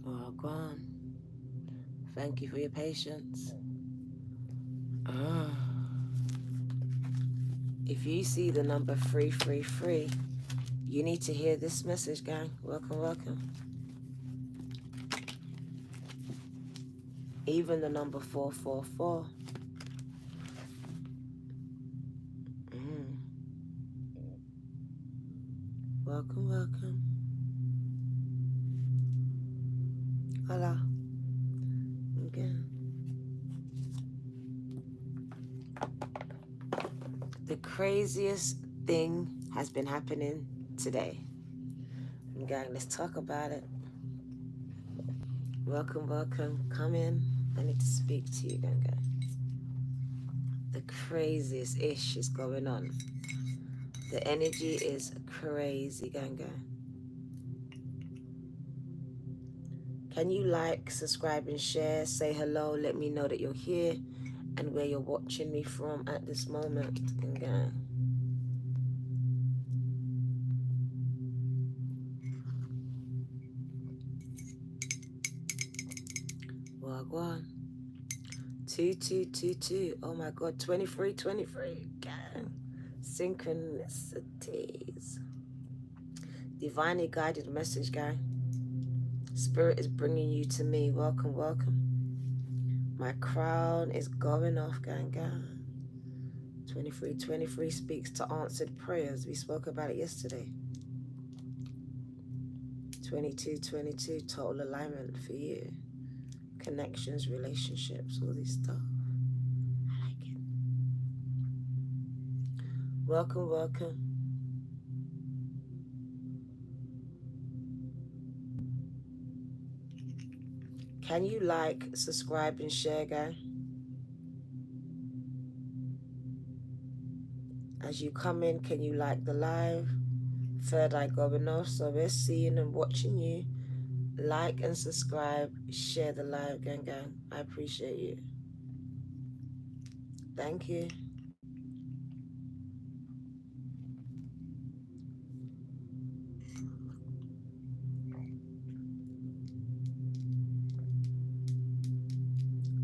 Well, go on. Thank you for your patience. If you see the number 333, you need to hear this message, gang. Welcome, welcome. Even the number 444. Welcome, welcome. Hola. Again. The craziest thing has been happening today. Gang, let's talk about it. Welcome, welcome. Come in. I need to speak to you, gang. The craziest ish is going on. The energy is crazy, gang. Can you like, subscribe, and share? Say hello. Let me know that you're here and where you're watching me from at this moment, gang. Wagwan. 2222. Oh my God. 2323. Gang. Synchronicities. Divinely guided message, gang. Spirit is bringing you to me. Welcome, welcome. My crown is going off, gang. 2323 speaks to answered prayers. We spoke about it yesterday. 2222, total alignment for you. Connections, relationships, all this stuff. I like it. Welcome, welcome. Can you like, subscribe, and share, guys? As you come in, can you like the live? Third eye going off, so we're seeing and watching you. Like and subscribe, share the live, gang. I appreciate you. Thank you.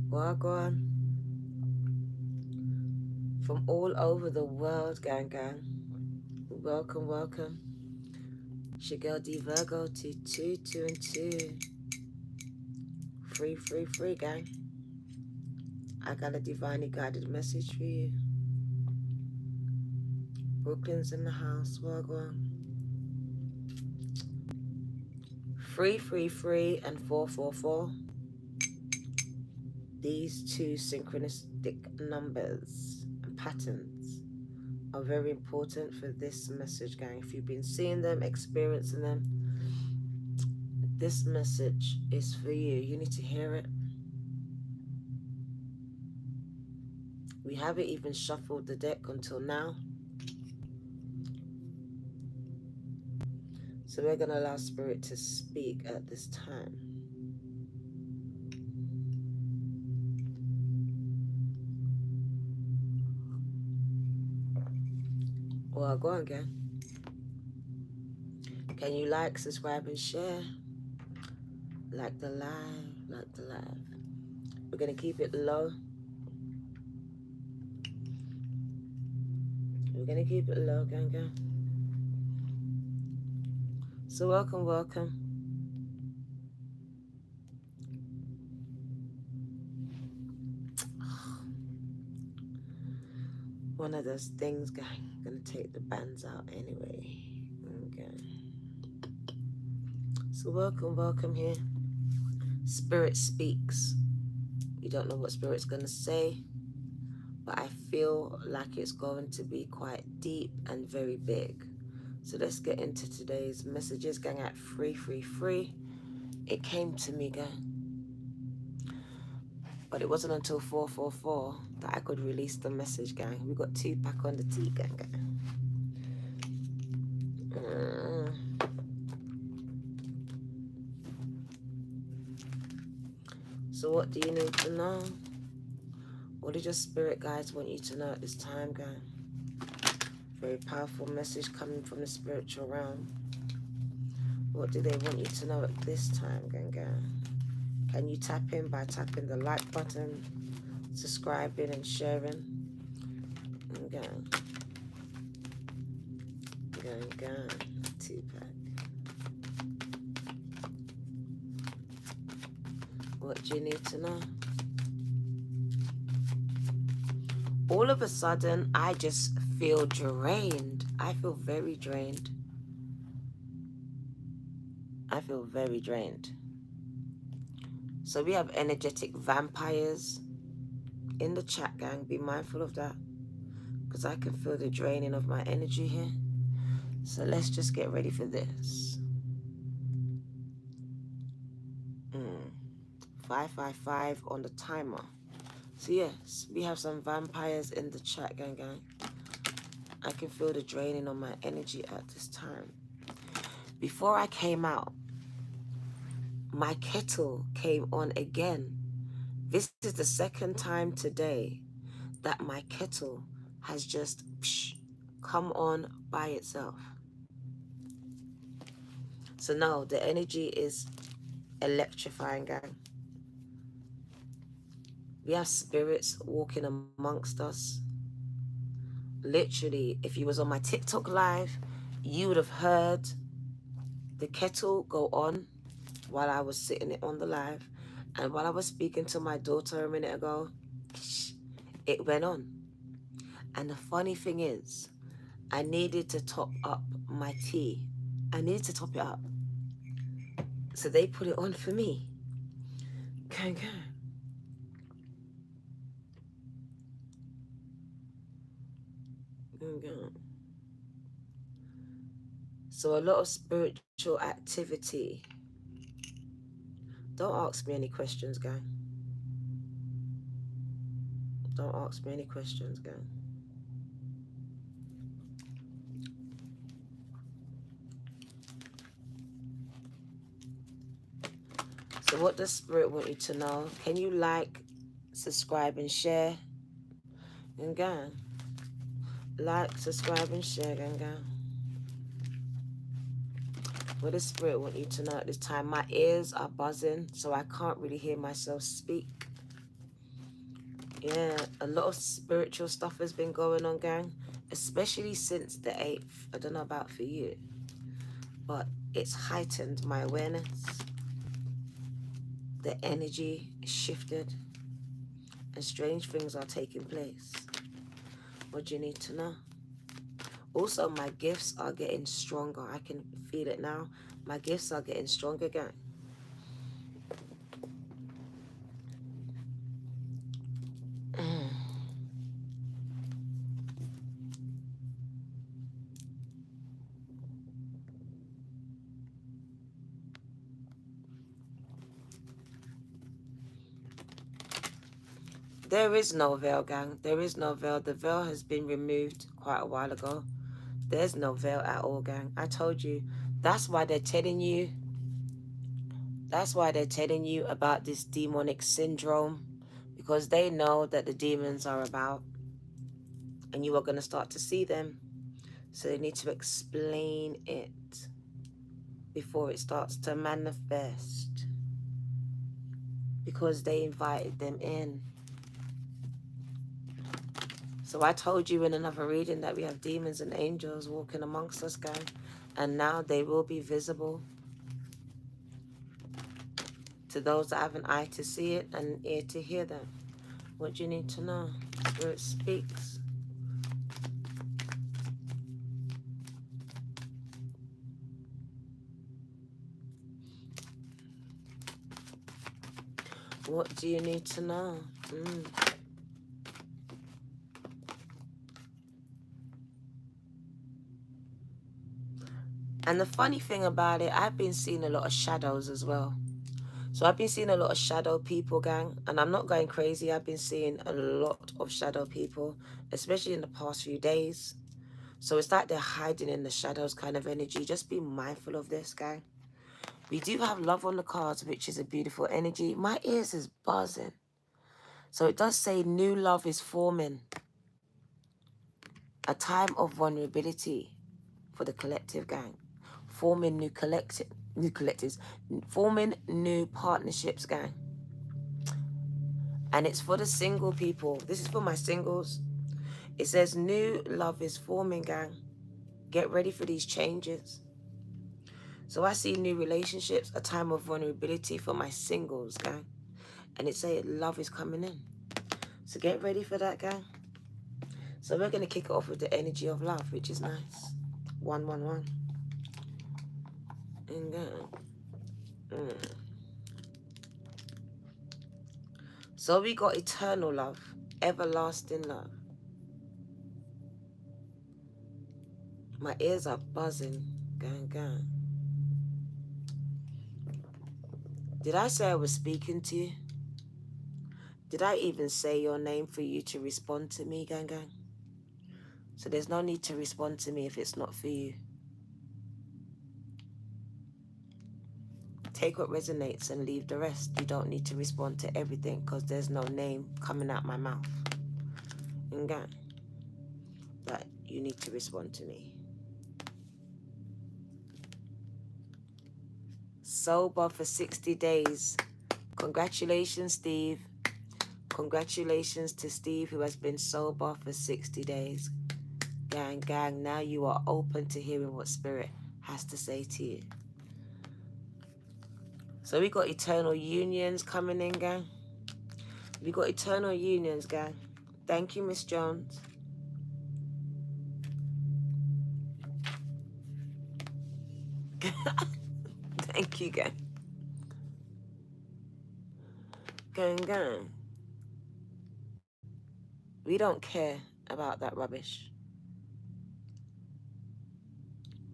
Wagwan. From all over the world, gang. Welcome, welcome. It's your girl D Virgo, 2, 2, and 2. Free, gang. I got a divinely guided message for you. Brooklyn's in the house. Wagwan. 3, and 444. These two synchronistic numbers and patterns are very important for this message, gang. If you've been seeing them, experiencing them, this message is for you. You need to hear it. We haven't even shuffled the deck until now. So we're going to allow Spirit to speak at this time. Well, go on, gang. Can you like, subscribe, and share? Like the live, like the live. We're going to keep it low. We're going to keep it low, gang. So welcome, welcome. One of those things, gang. I'm going to take the bands out anyway. Okay. So welcome, welcome here. Spirit speaks. You don't know what Spirit's going to say, but I feel like it's going to be quite deep and very big. So let's get into today's messages, gang. At 333, it came to me, gang. But it wasn't until 444 that I could release the message, gang. We got TICK-TOCK on the T, gang. So what do you need to know? What did your spirit guides want you to know at this time, gang? Very powerful message coming from the spiritual realm. What do they want you to know at this time, gang gang? Can you tap in by tapping the like button, subscribing and sharing? Gang gang gang. TICK-TOCK. What do you need to know? All of a sudden, I just feel drained. I feel very drained. I feel very drained. So we have energetic vampires in the chat, gang. Be mindful of that, because I can feel the draining of my energy here. So let's just get ready for this. 555 on the timer. So yes, we have some vampires in the chat, gang gang. I can feel the draining on my energy at this time. Before I came out, my kettle came on again. This is the second time today that my kettle has just come on by itself. So now the energy is electrifying, gang. We have spirits walking amongst us. Literally, if you was on my TikTok live, you would have heard the kettle go on while I was sitting on the live. And while I was speaking to my daughter a minute ago, it went on. And the funny thing is, I needed to top up my tea. I needed to top it up. So they put it on for me. Gang, gang. Gang, gang. So a lot of spiritual activity. Don't ask me any questions, gang. Don't ask me any questions, gang. So what does Spirit want you to know? Can you like, subscribe, and share? And gang. Like, subscribe, and share, gang, gang. What does Spirit want you to know at this time? My ears are buzzing, so I can't really hear myself speak. Yeah, a lot of spiritual stuff has been going on, gang. Especially since the 8th. I don't know about for you, but it's heightened my awareness. The energy is shifted, and strange things are taking place. What do you need to know? Also, my gifts are getting stronger. I can feel it now. My gifts are getting stronger, gang. There is no veil, gang. There is no veil. The veil has been removed quite a while ago. There's no veil at all, gang. I told you. That's why they're telling you. That's why they're telling you about this demonic syndrome. Because they know that the demons are about. And you are going to start to see them. So they need to explain it before it starts to manifest. Because they invited them in. So I told you in another reading that we have demons and angels walking amongst us, gang. And now they will be visible to those that have an eye to see it and an ear to hear them. What do you need to know? Spirit speaks. What do you need to know? And the funny thing about it, I've been seeing a lot of shadows as well. So I've been seeing a lot of shadow people, gang. And I'm not going crazy. I've been seeing a lot of shadow people, especially in the past few days. So it's like they're hiding in the shadows kind of energy. Just be mindful of this, gang. We do have love on the cards, which is a beautiful energy. My ears is buzzing. So it does say new love is forming. A time of vulnerability for the collective, gang. Forming new collective. new collectives, forming new partnerships, gang. And it's for the single people. This is for my singles. It says new love is forming, gang. Get ready for these changes. So I see new relationships, a time of vulnerability for my singles, gang. And it says love is coming in. So get ready for that, gang. So we're going to kick it off with the energy of love, which is nice. 111. And go. So we got eternal love, everlasting love. My ears are buzzing. Gang, gang. Did I say I was speaking to you? Did I even say your name for you to respond to me, gang, gang? So there's no need to respond to me if it's not for you. Take what resonates and leave the rest. You don't need to respond to everything because there's no name coming out my mouth. And gang, that you need to respond to me. Sober for 60 days. Congratulations, Steve. Congratulations to Steve, who has been sober for 60 days. Gang, gang, now you are open to hearing what Spirit has to say to you. So we got eternal unions coming in, gang. We got eternal unions, gang. Thank you, Miss Jones. Thank you, gang. Gang, gang. We don't care about that rubbish.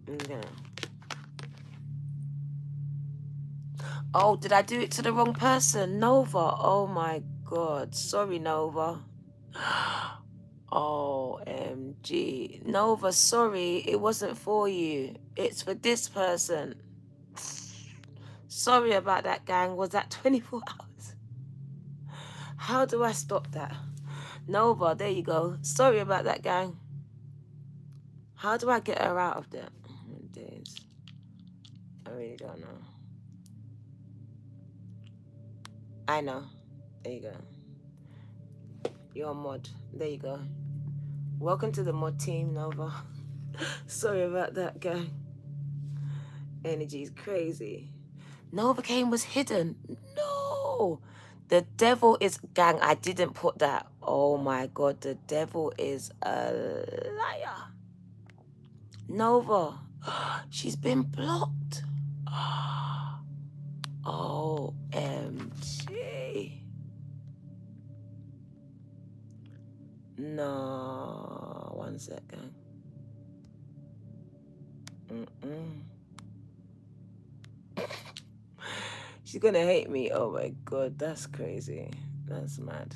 Gang. Oh, did I do it to the wrong person? Nova. Oh my God. Sorry, Nova. OMG. Nova, sorry. It wasn't for you. It's for this person. Sorry about that, gang. Was that 24 hours? How do I stop that? Nova, there you go. Sorry about that, gang. How do I get her out of there? Days. I really don't know. I know. There you go. You're a mod. There you go. Welcome to the mod team, Nova. Sorry about that, gang. Energy is crazy. Novocaine was hidden. No. The devil is, gang, I didn't put that. Oh my God, the devil is a liar. Nova, she's been blocked. OMG. No, one second. She's gonna hate me. Oh my God, that's crazy. That's mad.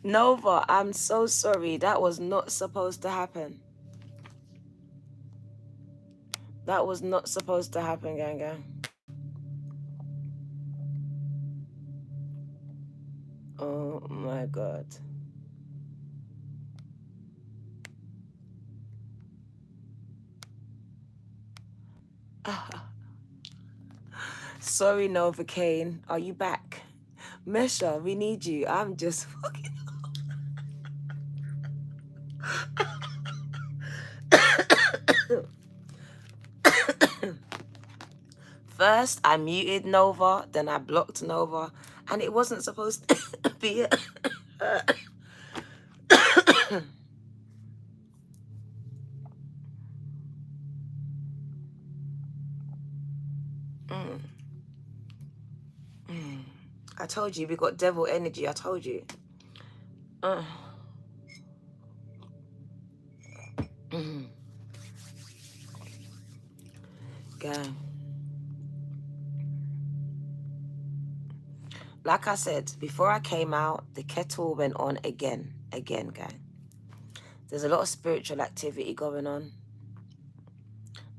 Nova, I'm so sorry. That was not supposed to happen. That was not supposed to happen, gang, gang. Oh my God. Sorry, Novocaine. Are you back? Mesha, we need you. I'm just fucking... First, I muted Nova, then I blocked Nova, and it wasn't supposed to be... I told you, we got devil energy. I told you. Gang. Like I said, before I came out, the kettle went on again, gang. There's a lot of spiritual activity going on.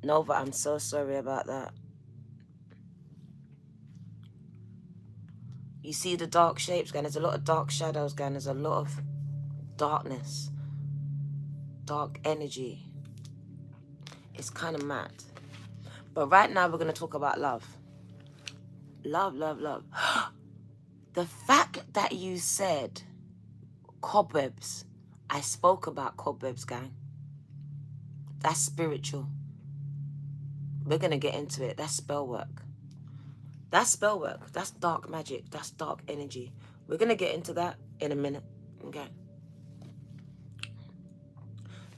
Nova, I'm so sorry about that. You see the dark shapes, gang. There's a lot of dark shadows, gang. There's a lot of darkness, dark energy. It's kind of mad. But right now we're going to talk about love. Love, love, love. The fact that you said cobwebs, I spoke about cobwebs, gang. That's spiritual. We're going to get into it. That's spell work. That's spell work. That's dark magic. That's dark energy. We're going to get into that in a minute. Okay.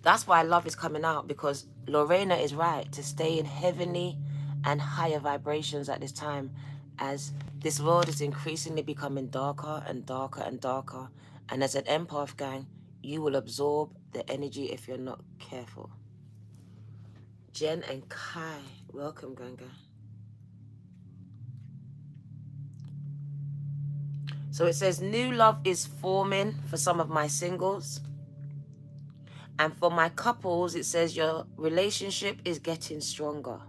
That's why love is coming out, because Lorena is right to stay in heavenly and higher vibrations at this time, as this world is increasingly becoming darker and darker and darker. And as an empath, gang, you will absorb the energy if you're not careful. Jen and Kai, welcome, Ganga. So it says, new love is forming for some of my singles. And for my couples, it says your relationship is getting stronger.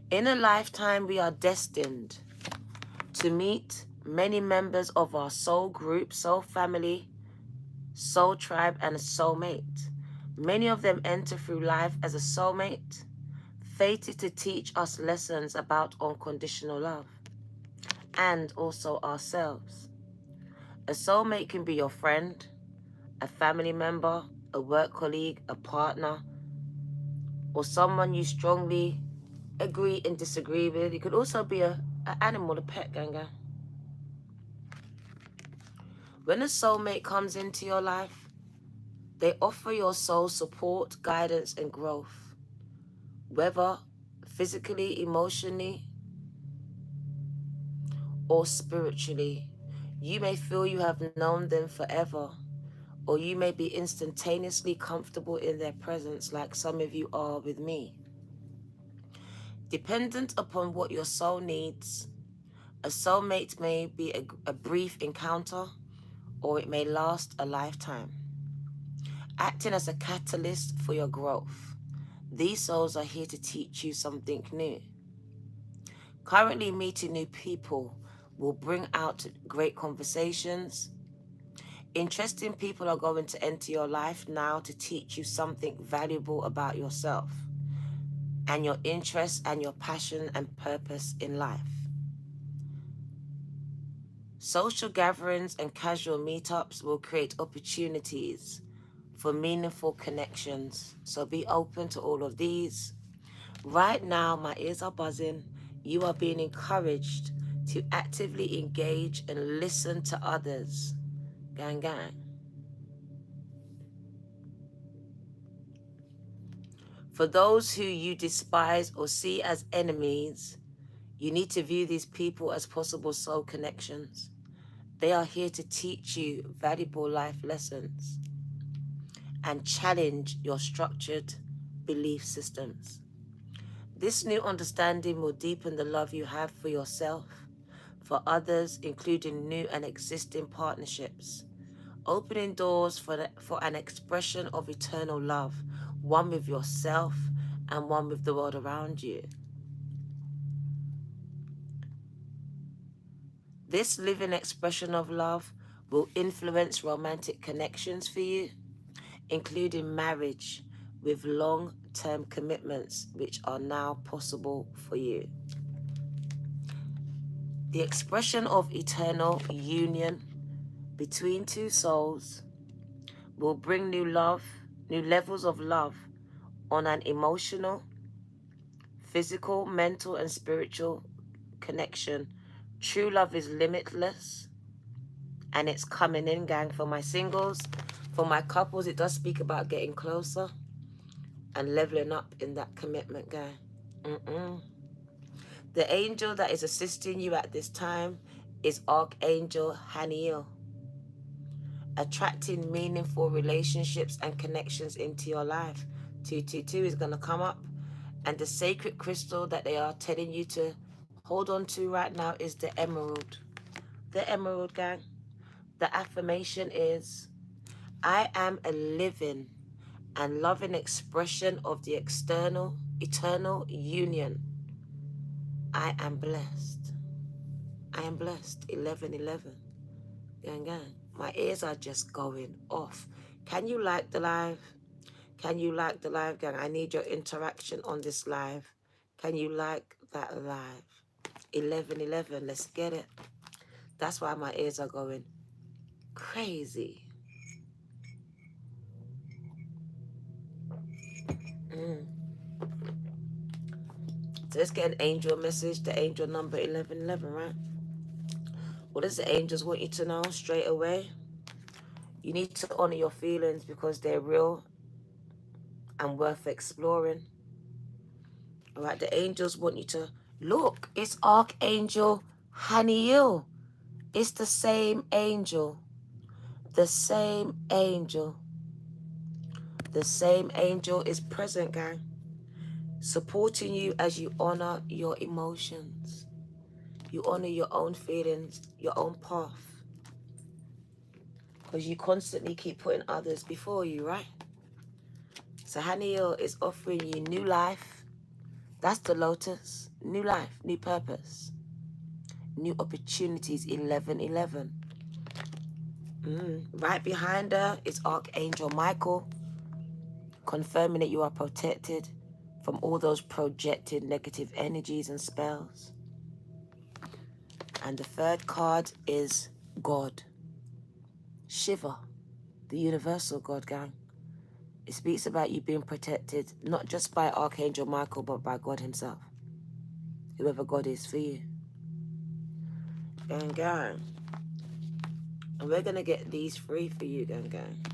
In a lifetime, we are destined to meet many members of our soul group, soul family, soul tribe, and a soulmate. Many of them enter through life as a soulmate, fated to teach us lessons about unconditional love and also ourselves. A soulmate can be your friend, a family member, a work colleague, a partner, or someone you strongly agree and disagree with. It could also be an animal, a pet, Ganga. When a soulmate comes into your life, they offer your soul support, guidance, and growth, whether physically, emotionally, or spiritually. You may feel you have known them forever, or you may be instantaneously comfortable in their presence, like some of you are with me. Dependent upon what your soul needs, a soulmate may be a brief encounter, or it may last a lifetime, acting as a catalyst for your growth. These souls are here to teach you something new. Currently, meeting new people will bring out great conversations. Interesting people are going to enter your life now to teach you something valuable about yourself and your interests and your passion and purpose in life. Social gatherings and casual meetups will create opportunities for meaningful connections. So be open to all of these. Right now, my ears are buzzing. You are being encouraged to actively engage and listen to others. Gang, gang. For those who you despise or see as enemies, you need to view these people as possible soul connections. They are here to teach you valuable life lessons and challenge your structured belief systems. This new understanding will deepen the love you have for yourself, for others, including new and existing partnerships, opening doors for an expression of eternal love, one with yourself and one with the world around you. This living expression of love will influence romantic connections for you, including marriage with long-term commitments, which are now possible for you. The expression of eternal union between two souls will bring new levels of love on an emotional, physical, mental, and spiritual connection. True love is limitless, and it's coming in, gang. For my singles, for my couples, it does speak about getting closer and leveling up in that commitment, gang. The angel that is assisting you at this time is Archangel Haniel, attracting meaningful relationships and connections into your life. 222 is going to come up, and the sacred crystal that they are telling you to hold on to right now is the emerald. The emerald, gang. The affirmation is, I am a living and loving expression of the eternal union. I am blessed. I am blessed. 1111. Gang, gang. My ears are just going off. Can you like the live? Can you like the live, gang? I need your interaction on this live. Can you like that live? 11:11, let's get it. That's why my ears are going crazy. So let's get an angel message, the angel number 11:11, right? What does the angels want you to know straight away? You need to honor your feelings because they're real and worth exploring. All right, the angels want you to look. It's Archangel Haniel. It's the same angel. The same angel. The same angel is present, gang, supporting you as you honor your emotions. You honor your own feelings, your own path. Because you constantly keep putting others before you, right? So Haniel is offering you new life. That's the lotus. New life, new purpose, new opportunities, 11:11. Right behind her is Archangel Michael, confirming that you are protected from all those projected negative energies and spells. And the third card is God, Shiva, the universal God, gang. It speaks about you being protected, not just by Archangel Michael, but by God himself, whoever God is for you. Gang, gang. And we're going to get these free for you, gang, gang.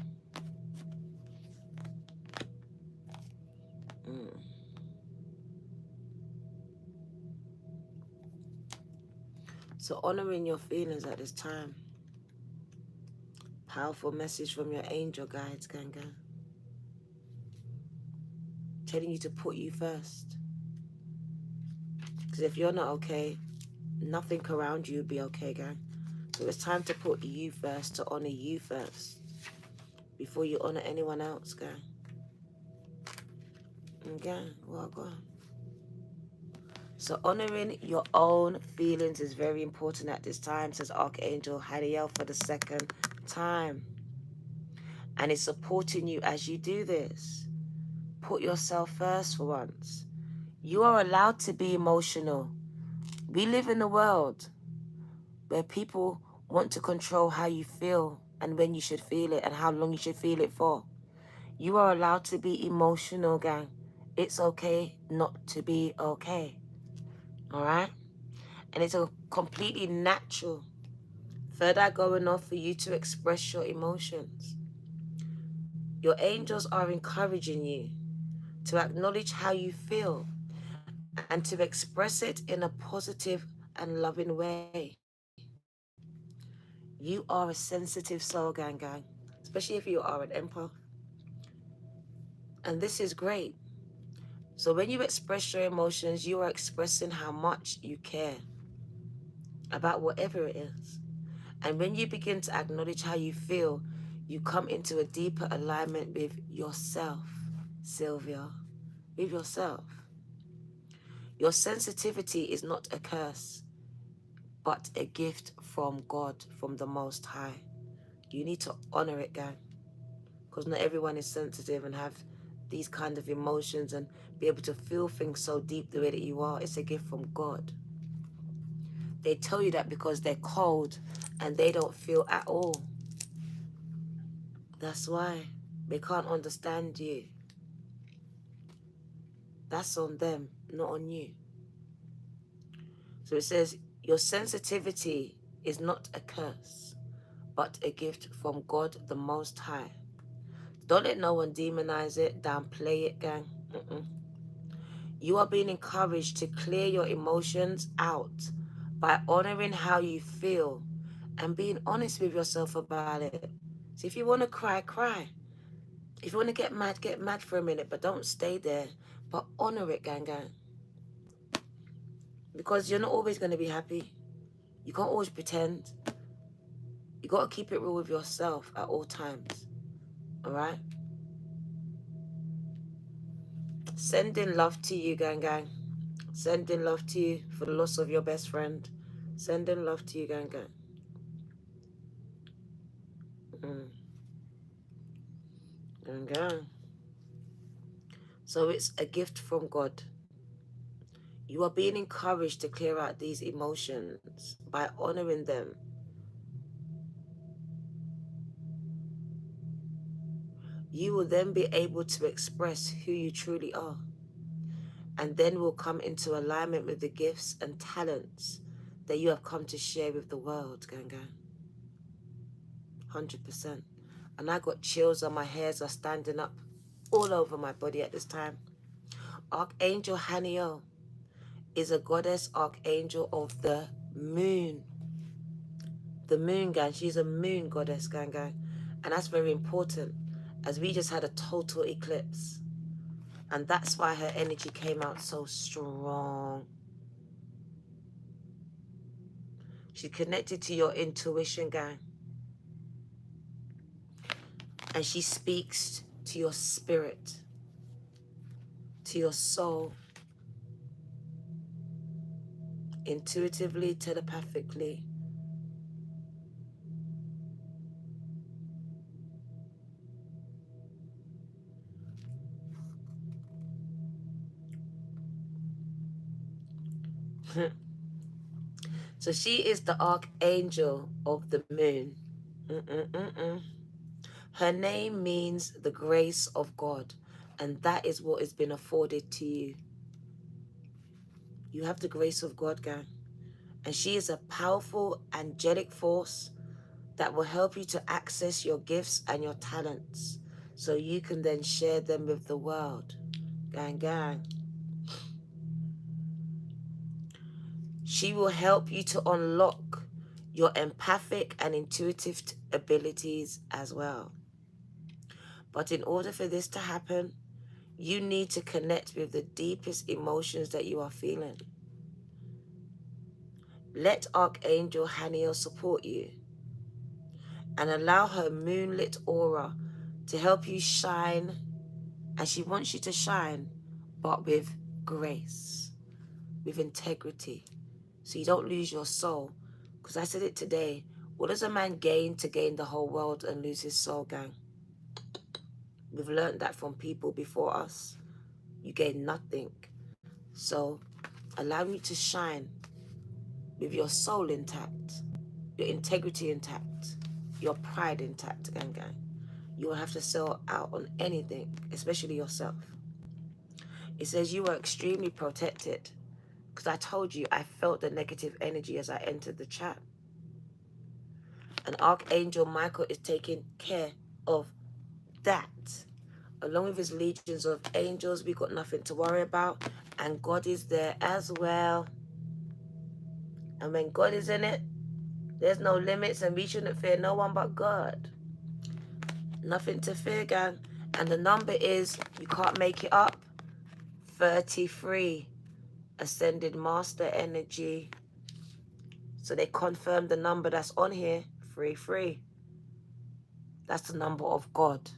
So honoring your feelings at this time. Powerful message from your angel guides, gang, gang. Telling you to put you first. Because if you're not okay, nothing around you will be okay, gang. So it's time to put you first, to honor you first, before you honor anyone else, gang. And gang, well gone. So honoring your own feelings is very important at this time, says Archangel Hadiel for the second time. And it's supporting you as you do this. Put yourself first for once. You are allowed to be emotional. We live in a world where people want to control how you feel and when you should feel it and how long you should feel it for. You are allowed to be emotional, gang. It's okay not to be okay. All right? And it's a completely natural third eye going off for you to express your emotions. Your angels are encouraging you to acknowledge how you feel and to express it in a positive and loving way. You are a sensitive soul, gang, gang, especially if you are an empath. And this is great. So when you express your emotions, you are expressing how much you care about whatever it is. And when you begin to acknowledge how you feel, you come into a deeper alignment with yourself, Sylvia, with yourself. Your sensitivity is not a curse, but a gift from God, from the Most High. You need to honor it, gang, because not everyone is sensitive and have these kind of emotions and be able to feel things so deep the way that you are. It's a gift from God. They tell you that because they're cold and they don't feel at all. That's why they can't understand you. That's on them, not on you. So it says, your sensitivity is not a curse, but a gift from God the Most High. Don't let no one demonize it, downplay it, gang. You are being encouraged to clear your emotions out by honoring how you feel and being honest with yourself about it. So if you want to cry, cry. If you want to get mad for a minute, but don't stay there. But honor it, gang, gang. Because you're not always going to be happy. You can't always pretend. You got to keep it real with yourself at all times. All right? Sending love to you, gang, gang. Sending love to you for the loss of your best friend. Sending love to you, gang, gang. Okay. So it's a gift from God. You are being encouraged to clear out these emotions by honoring them. You will then be able to express who you truly are, and then will come into alignment with the gifts and talents that you have come to share with the world, Ganga. 100%. And I got chills on my hairs are standing up all over my body at this time. Archangel Haniel is a goddess archangel of the moon. The moon, gang. She's a moon goddess, gang. And that's very important, as we just had a total eclipse. And that's why her energy came out so strong. She's connected to your intuition, gang. And she speaks to your spirit, to your soul, intuitively, telepathically. So she is the archangel of the moon. Her name means the grace of God, and that is what has been afforded to you. You have the grace of God, gang. And she is a powerful angelic force that will help you to access your gifts and your talents so you can then share them with the world. Gang, gang. She will help you to unlock your empathic and intuitive abilities as well. But in order for this to happen, you need to connect with the deepest emotions that you are feeling. Let Archangel Haniel support you and allow her moonlit aura to help you shine, and she wants you to shine, but with grace, with integrity, so you don't lose your soul. Because I said it today, what does a man gain to gain the whole world and lose his soul, gang? We've learned that from people before us. You gain nothing. So allow me to shine with your soul intact, your integrity intact, your pride intact, gang, gang. You will have to sell out on anything, especially yourself. It says you are extremely protected, because I told you I felt the negative energy as I entered the chat. And Archangel Michael is taking care of that. Along with his legions of angels, we got nothing to worry about. And God is there as well. And when God is in it, there's no limits, and we shouldn't fear no one but God. Nothing to fear, gang. And the number is, you can't make it up, 33. Ascended Master Energy. So they confirmed the number that's on here, 33. That's the number of God.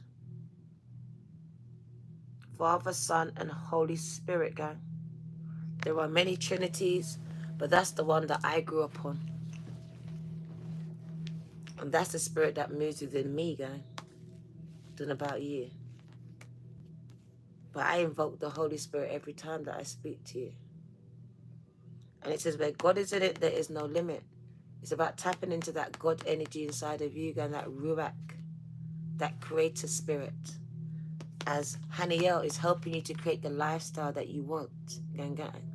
Father, Son, and Holy Spirit, gang. There are many trinities, but that's the one that I grew up on. And that's the spirit that moves within me, gang. Don't know about you. But I invoke the Holy Spirit every time that I speak to you. And it says, where God is in it, there is no limit. It's about tapping into that God energy inside of you, gang, that Ruach, that creator spirit. As Haniel is helping you to create the lifestyle that you want. Gang, gang.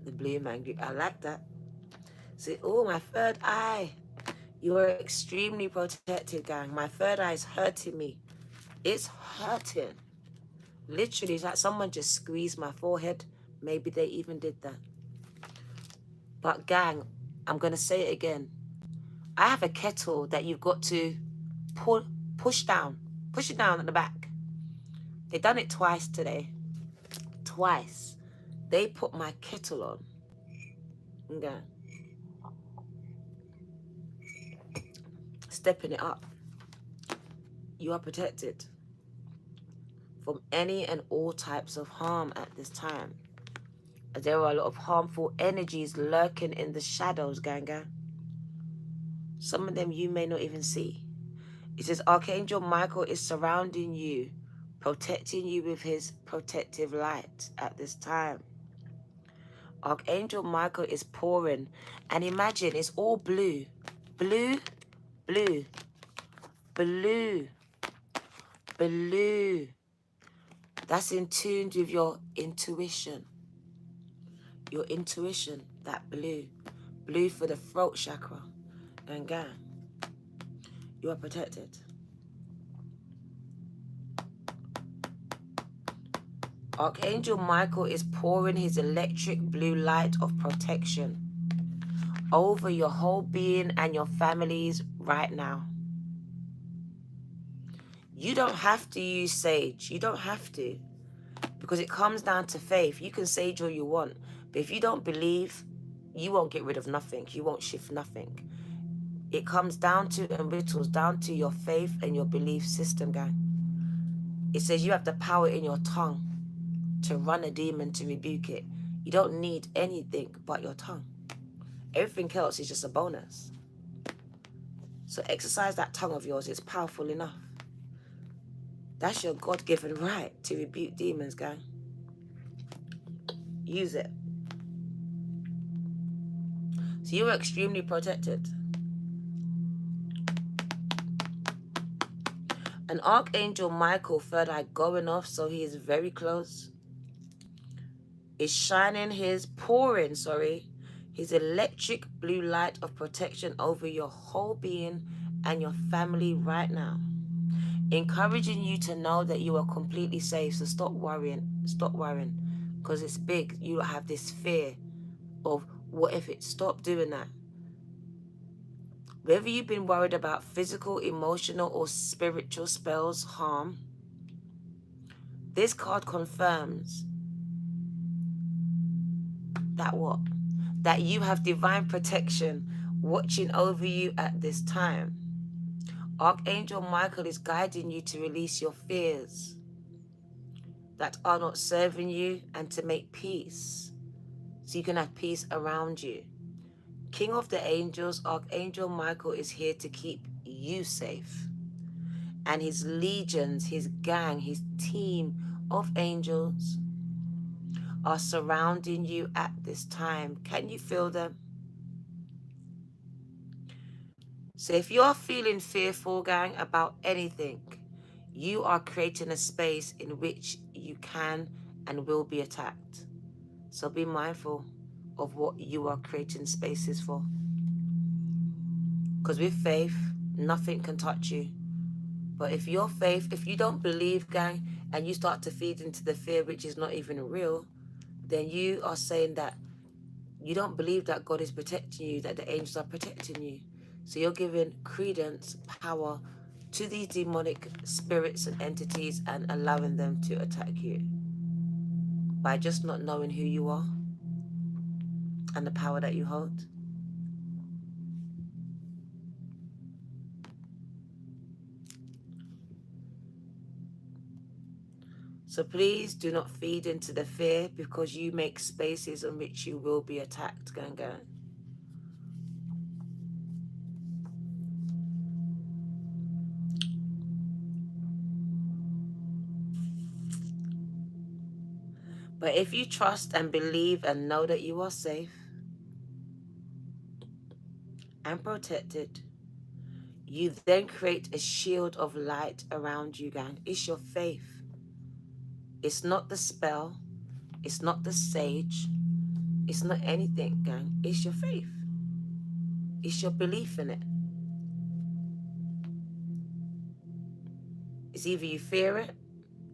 The blue man, I like that. See, oh, my third eye. You are extremely protected, gang. My third eye is hurting me. It's hurting. Literally, it's like someone just squeezed my forehead. Maybe they even did that. But gang, I'm going to say it again. I have a kettle that you've got to push down. Push it down at the back. They done it twice today. Twice. They put my kettle on. Okay. Stepping it up. You are protected from any and all types of harm at this time. There are a lot of harmful energies lurking in the shadows, gang, gang. Some of them you may not even see. It says Archangel Michael is surrounding you, protecting you with his protective light at this time. Archangel Michael is pouring, and imagine it's all blue. Blue, blue, blue, blue. That's in tune with your intuition. Your intuition, that blue. Blue for the throat chakra. And gang, you are protected. Archangel Michael is pouring his electric blue light of protection over your whole being and your families right now. You don't have to use sage. You don't have to. Because it comes down to faith. You can sage all you want. But if you don't believe, you won't get rid of nothing. You won't shift nothing. It comes down to and whittles down to your faith and your belief system, gang. It says you have the power in your tongue to run a demon, to rebuke it. You don't need anything but your tongue. Everything else is just a bonus. So exercise that tongue of yours. It's powerful enough. That's your God-given right to rebuke demons, gang. Use it. So you are extremely protected. An Archangel Michael, third eye going off, so he is very close, is shining his electric blue light of protection over your whole being and your family right now. Encouraging you to know that you are completely safe. So stop worrying, because it's big. You have this fear of what if it, stop doing that. Whether you've been worried about physical, emotional, or spiritual spells, harm, this card confirms that what? That you have divine protection watching over you at this time. Archangel Michael is guiding you to release your fears that are not serving you and to make peace so you can have peace around you. King of the angels, Archangel Michael is here to keep you safe. And his legions, his gang, his team of angels are surrounding you at this time. Can you feel them? So if you're feeling fearful, gang, about anything, you are creating a space in which you can and will be attacked. So be mindful of what you are creating spaces for. Because with faith, nothing can touch you. But if your faith, if you don't believe, gang, and you start to feed into the fear which is not even real, then you are saying that you don't believe that God is protecting you, that the angels are protecting you. So you're giving credence, power to these demonic spirits and entities and allowing them to attack you by just not knowing who you are and the power that you hold. So please do not feed into the fear, because you make spaces in which you will be attacked, gang. But if you trust and believe and know that you are safe and protected, you then create a shield of light around you, gang. It's your faith. It's not the spell. It's not the sage. It's not anything, gang. It's your faith. It's your belief in it. It's either you fear it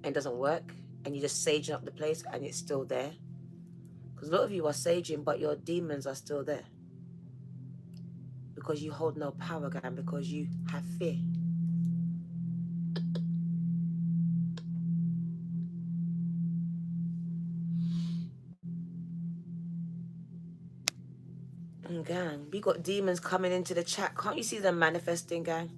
and it doesn't work and you just saging up the place and it's still there. Because a lot of you are saging, but your demons are still there. Because you hold no power, gang, because you have fear. And gang, we got demons coming into the chat. Can't you see them manifesting, gang?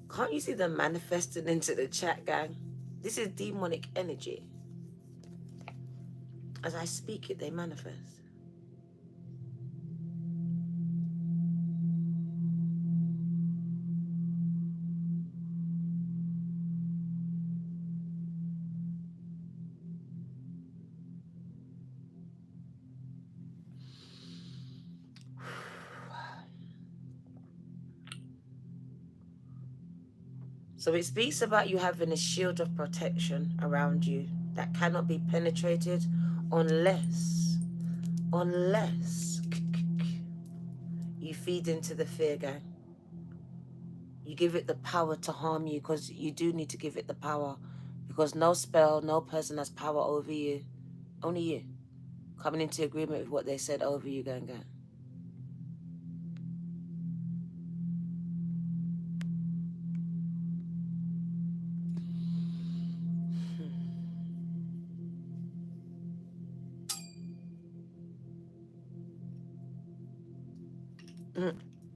Can't you see them manifesting into the chat, gang? This is demonic energy. As I speak it, they manifest. So it speaks about you having a shield of protection around you that cannot be penetrated unless you feed into the fear, gang. You give it the power to harm you, because you do need to give it the power, because no spell, no person has power over you. Only you. Coming into agreement with what they said over you, gang.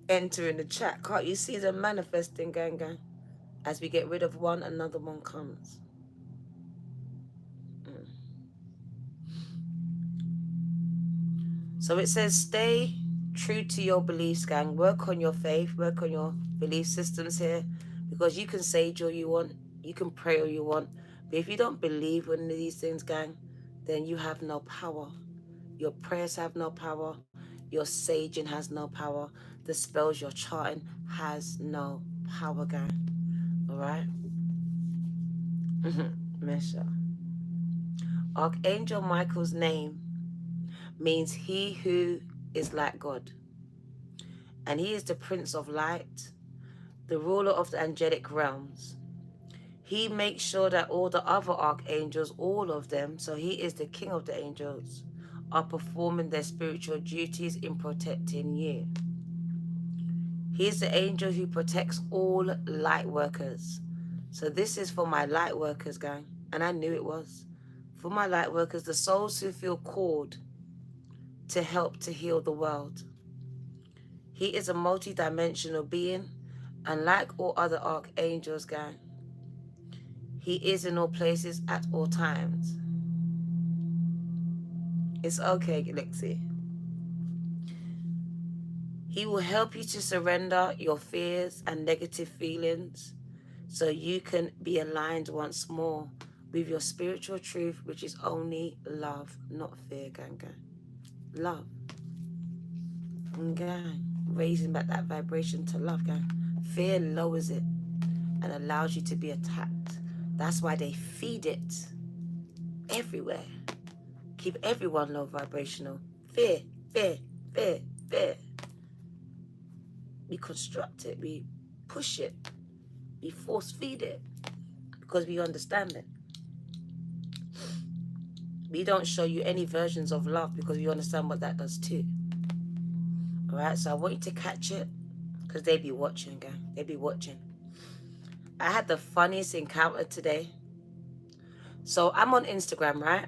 Enter in the chat. Can't you see them manifesting, gang? As we get rid of one, another one comes. So it says, stay true to your beliefs, gang. Work on your faith, work on your belief systems here, because you can sage all you want, you can pray all you want, but if you don't believe in these things, gang, then you have no power. Your prayers have no power. Your saging has no power. The spells you're charting has no power, gang. All right? Mesha. Archangel Michael's name means he who is like God. And he is the Prince of Light, the ruler of the angelic realms. He makes sure that all the other archangels, all of them, so he is the king of the angels, are performing their spiritual duties in protecting you. He is the angel who protects all light workers. So this is for my light workers, gang. And I knew it was. For my light workers, the souls who feel called to help to heal the world. He is a multi-dimensional being, and like all other archangels, gang, he is in all places at all times. It's okay, Lexi. He will help you to surrender your fears and negative feelings so you can be aligned once more with your spiritual truth, which is only love, not fear, gang. Love. Gang. Raising back that vibration to love, gang. Fear lowers it and allows you to be attacked. That's why they feed it everywhere. Keep everyone low vibrational. Fear, fear, fear, fear. We construct it, we push it, we force feed it because we understand it. We don't show you any versions of love because we understand what that does too. All right, so I want you to catch it because they be watching, gang. They be watching. I had the funniest encounter today. So I'm on Instagram, right?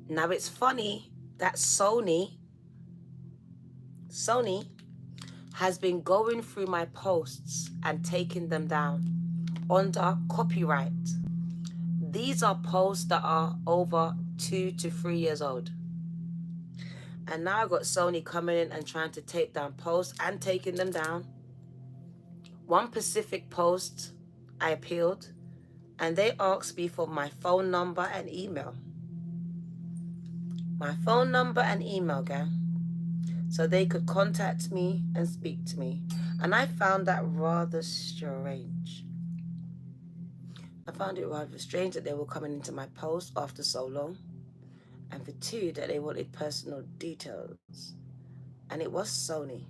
Now it's funny that Sony has been going through my posts and taking them down under copyright. These are posts that are over 2 to 3 years old. And now I got Sony coming in and trying to take down posts and taking them down. One specific post, I appealed, and they asked me for my phone number and email. My phone number and email, gang, so they could contact me and speak to me. And I found that rather strange. I found it rather strange that they were coming into my post after so long. And for two, that they wanted personal details. And it was Sony.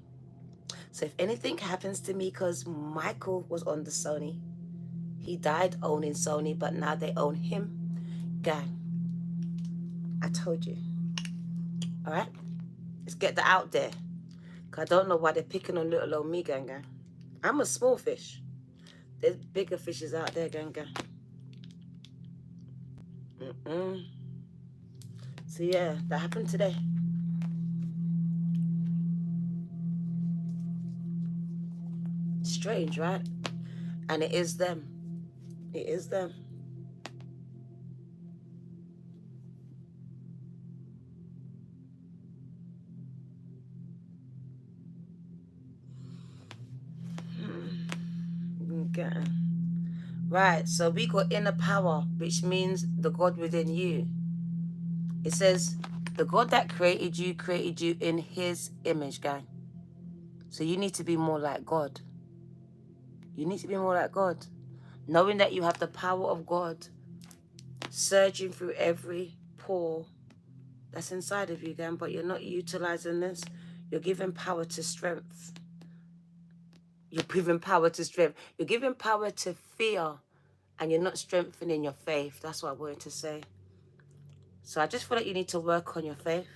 So if anything happens to me, because Michael was on the Sony, he died owning Sony, but now they own him. Gang, I told you. All right? Let's get that out there. Because I don't know why they're picking on little old me, gang. I'm a small fish. There's bigger fishes out there, gang. So yeah, that happened today. Strange, right? And it is them. It is them. Okay. Right, so we got inner power, which means the God within you. It says, the God that created you in his image, gang. So you need to be more like God. You need to be more like God. Knowing that you have the power of God surging through every pore that's inside of you again, but you're not utilizing this. You're giving power to strength. You're giving power to strength. You're giving power to fear, and you're not strengthening your faith. That's what I wanted to say. So I just feel like you need to work on your faith.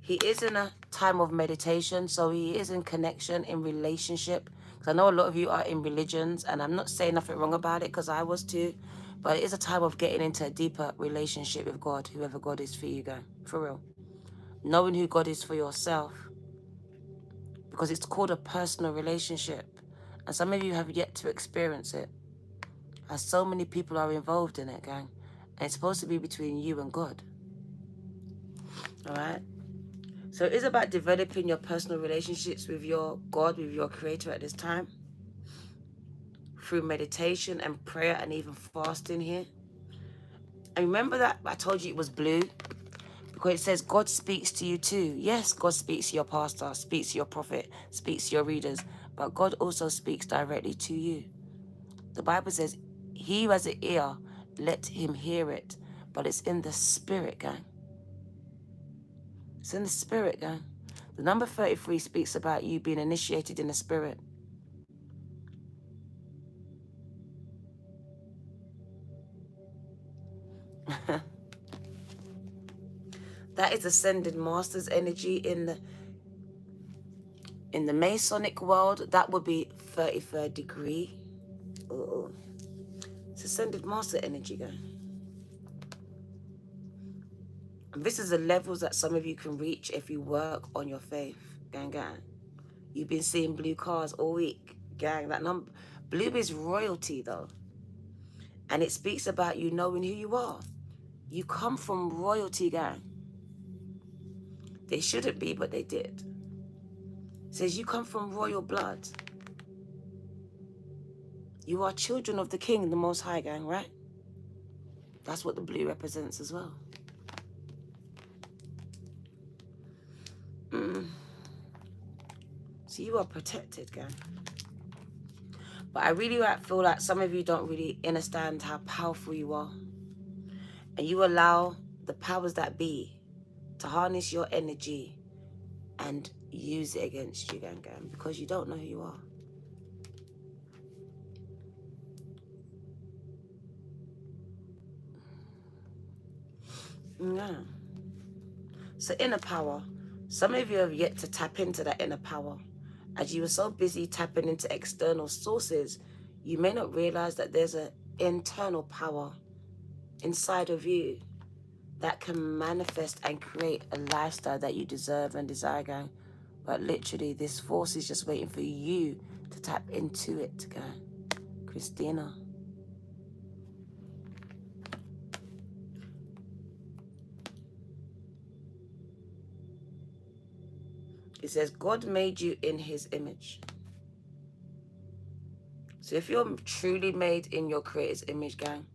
He is in a time of meditation, so he is in connection, in relationship. Because I know a lot of you are in religions, and I'm not saying nothing wrong about it, because I was too. But it is a time of getting into a deeper relationship with God, whoever God is for you, guys. For real. Knowing who God is for yourself. Because it's called a personal relationship. And some of you have yet to experience it. As so many people are involved in it, gang. And it's supposed to be between you and God. All right? So it is about developing your personal relationships with your God, with your Creator at this time. Through meditation and prayer and even fasting here. And remember that I told you it was blue? Because it says God speaks to you too. Yes, God speaks to your pastor, speaks to your prophet, speaks to your readers. But God also speaks directly to you. The Bible says, he who has an ear, let him hear it. But it's in the spirit, gang. It's in the spirit, gang. The number 33 speaks about you being initiated in the spirit. That is ascended master's energy in the Masonic world. That would be 33rd degree. Oh, it's ascended master energy, gang. And this is the levels that some of you can reach if you work on your faith, gang, gang. You've been seeing blue cars all week, gang. That number, blue is royalty, though. And it speaks about you knowing who you are. You come from royalty, gang. They shouldn't be, but they did. It says you come from royal blood. You are children of the King, the Most High, gang, right? That's what the blue represents as well. So you are protected, gang. But I really feel like some of you don't really understand how powerful you are. And you allow the powers that be to harness your energy and use it against you, gang, gang, because you don't know who you are. Yeah. So inner power. Some of you have yet to tap into that inner power. As you were so busy tapping into external sources, you may not realize that there's an internal power inside of you that can manifest and create a lifestyle that you deserve and desire, gang. But literally, this force is just waiting for you to tap into it, gang. Christina. It says, God made you in his image. So if you're truly made in your Creator's image, gang,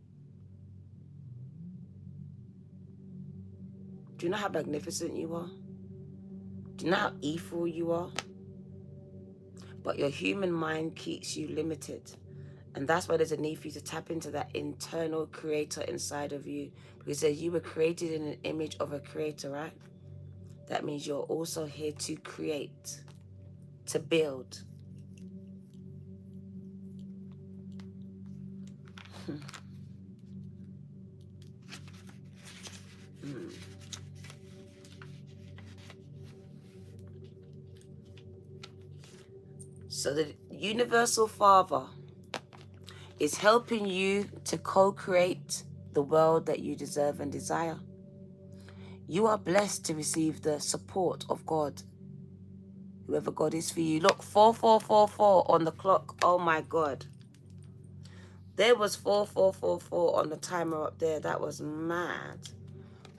do you know how magnificent you are? Do you know how evil you are? But your human mind keeps you limited. And that's why there's a need for you to tap into that internal creator inside of you. Because you were created in an image of a creator, right? That means you're also here to create, to build. So the universal Father is helping you to co-create the world that you deserve and desire. You are blessed to receive the support of God, whoever God is for you. Look, 4444 on the clock. Oh my God. There was 4444 on the timer up there. That was mad.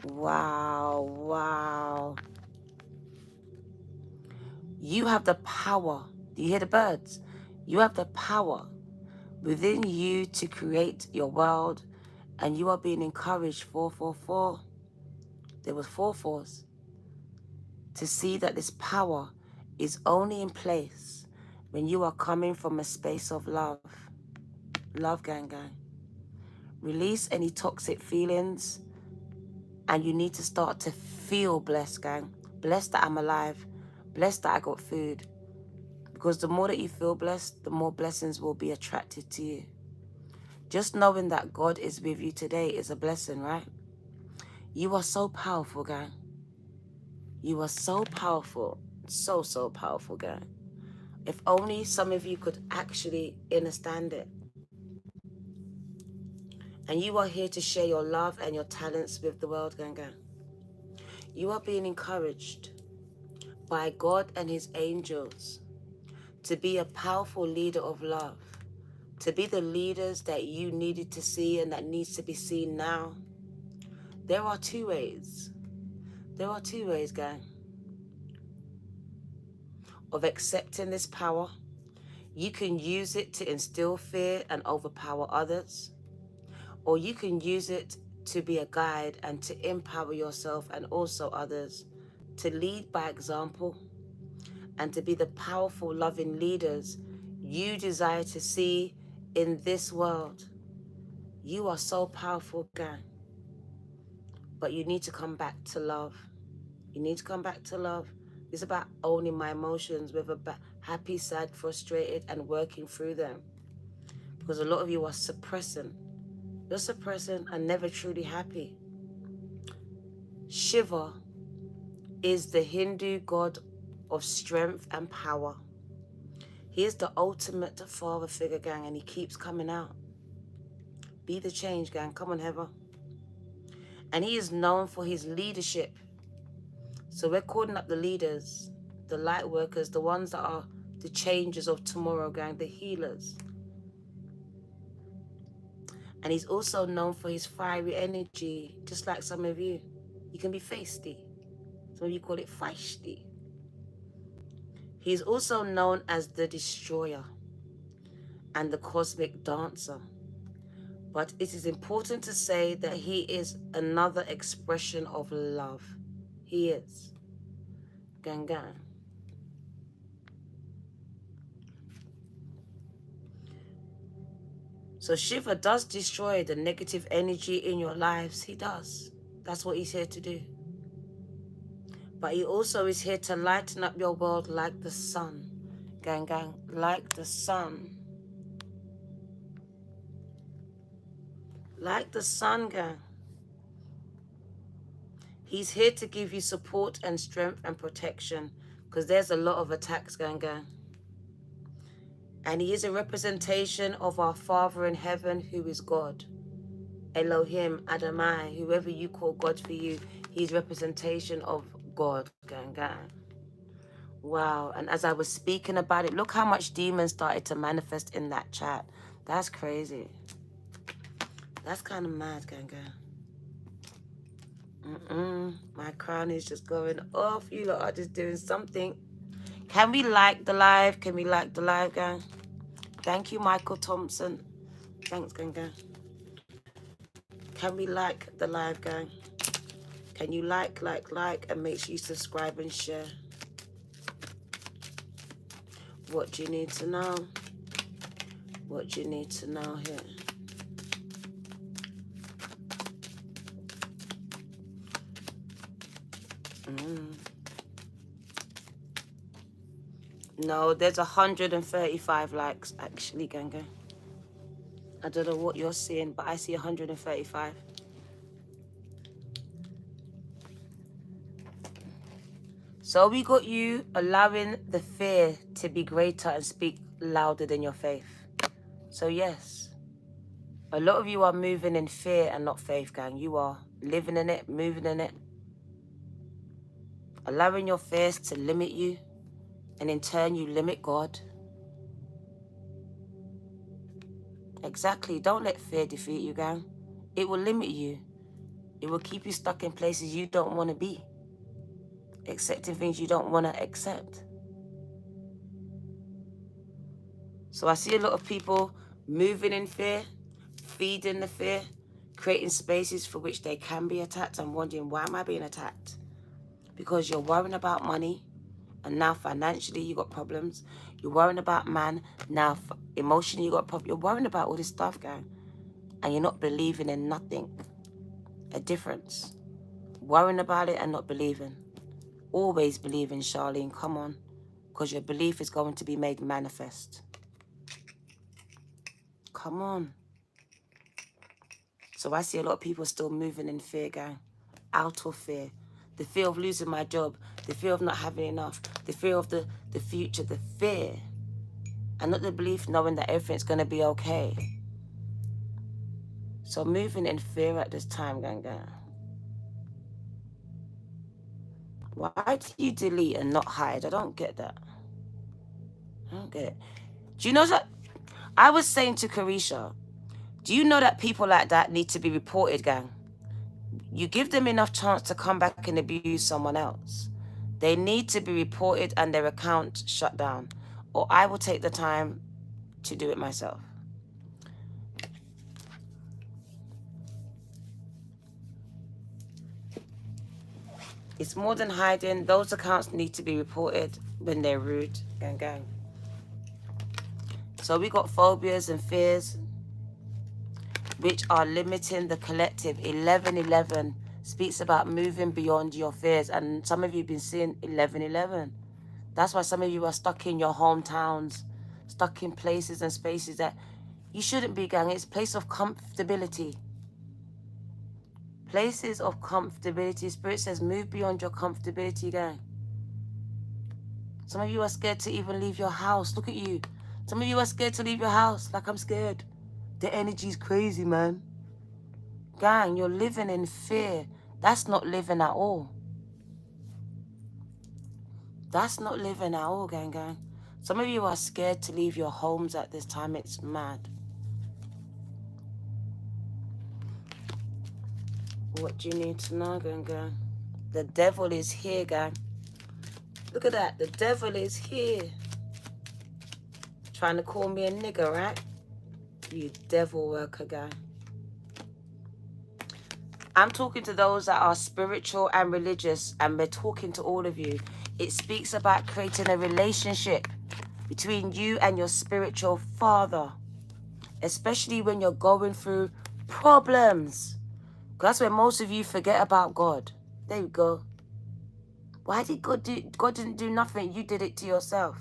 Wow, wow. You have the power. Do you hear the birds? You have the power within you to create your world, and you are being encouraged, 444. There was 4 4s, to see that this power is only in place when you are coming from a space of love. Love, gang. Release any toxic feelings, and you need to start to feel blessed, gang. Blessed that I'm alive. Blessed that I got food. Because the more that you feel blessed, the more blessings will be attracted to you. Just knowing that God is with you today is a blessing, right? You are so powerful, gang. You are so powerful. So powerful, gang. If only some of you could actually understand it. And you are here to share your love and your talents with the world, gang. You are being encouraged by God and his angels to be a powerful leader of love, to be the leaders that you needed to see and that needs to be seen now. There are two ways. There are two ways, gang, of accepting this power. You can use it to instill fear and overpower others, or you can use it to be a guide and to empower yourself and also others, to lead by example and to be the powerful, loving leaders you desire to see in this world. You are so powerful, gang, but you need to come back to love. You need to come back to love. It's about owning my emotions, whether happy, sad, frustrated, and working through them. Because a lot of you are suppressing. You're suppressing and never truly happy. Shiva is the Hindu god of strength and power. He is the ultimate father figure, gang, and he keeps coming out. Be the change, gang. Come on, Heather. And he is known for his leadership. So we're calling up the leaders, the light workers, the ones that are the changers of tomorrow, gang, the healers. And he's also known for his fiery energy, just like some of you. You can be feisty. Some of you call it feisty. He's also known as the destroyer and the cosmic dancer. But it is important to say that he is another expression of love. He is. Gang. So Shiva does destroy the negative energy in your lives. He does. That's what he's here to do. But he also is here to lighten up your world like the sun. Gang, like the sun. Like the sun, gang. He's here to give you support and strength and protection, because there's a lot of attacks, gang. And he is a representation of our Father in heaven, who is God. Elohim, Adonai, whoever you call God for you, he's representation of God, gang. Wow. And as I was speaking about it, look how much demons started to manifest in that chat. That's crazy. That's kind of mad, gang. My crown is just going off. You lot are just doing something. Can we like the live? Can we like the live, gang? Thank you, Michael Thompson. Thanks, gang. Can we like the live, gang? Can you like, and make sure you subscribe and share. What do you need to know? What do you need to know here? No, there's 135 likes, actually, gang. I don't know what you're seeing, but I see 135. So we got you allowing the fear to be greater and speak louder than your faith. So yes, a lot of you are moving in fear and not faith, gang. You are living in it, moving in it. Allowing your fears to limit you, and in turn you limit God. Exactly. Don't let fear defeat you, gang. It will limit you. It will keep you stuck in places you don't want to be. Accepting things you don't want to accept. So I see a lot of people moving in fear, feeding the fear, creating spaces for which they can be attacked. I'm wondering, why am I being attacked? Because you're worrying about money, and now financially you got problems. You're worrying about man. Now, emotionally, you got a problem. You're worrying about all this stuff, gang. And you're not believing in nothing. A difference. Worrying about it and not believing. Always believing, Charlene. Come on. Because your belief is going to be made manifest. Come on. So I see a lot of people still moving in fear, gang. Out of fear. The fear of losing my job. The fear of not having enough. The fear of the future. The fear. And not the belief knowing that everything's going to be okay. So moving in fear at this time, gang. Why do you delete and not hide? I don't get that. I don't get it. Do you know that? I was saying to Carisha, do you know that people like that need to be reported, gang? You give them enough chance to come back and abuse someone else. They need to be reported and their account shut down. Or I will take the time to do it myself. It's more than hiding. Those accounts need to be reported when they're rude. Gang. So we got phobias and fears which are limiting the collective. 1111 speaks about moving beyond your fears. And some of you have been seeing 1111. That's why some of you are stuck in your hometowns, stuck in places and spaces that you shouldn't be, gang. It's a place of comfortability. Places of comfortability. Spirit says move beyond your comfortability, gang. Some of you are scared to even leave your house. Look at you. Some of you are scared to leave your house. Like, I'm scared. The energy's crazy, man. Gang, you're living in fear. That's not living at all. That's not living at all, gang. Some of you are scared to leave your homes at this time. It's mad. What do you need to know, gang? The devil is here, gang. Look at that. The devil is here. Trying to call me a nigger, right? You devil worker, gang. I'm talking to those that are spiritual and religious, and we're talking to all of you. It speaks about creating a relationship between you and your spiritual father, especially when you're going through problems. That's where most of you forget about God. There you go. Why did God do? God didn't do nothing. You did it to yourself.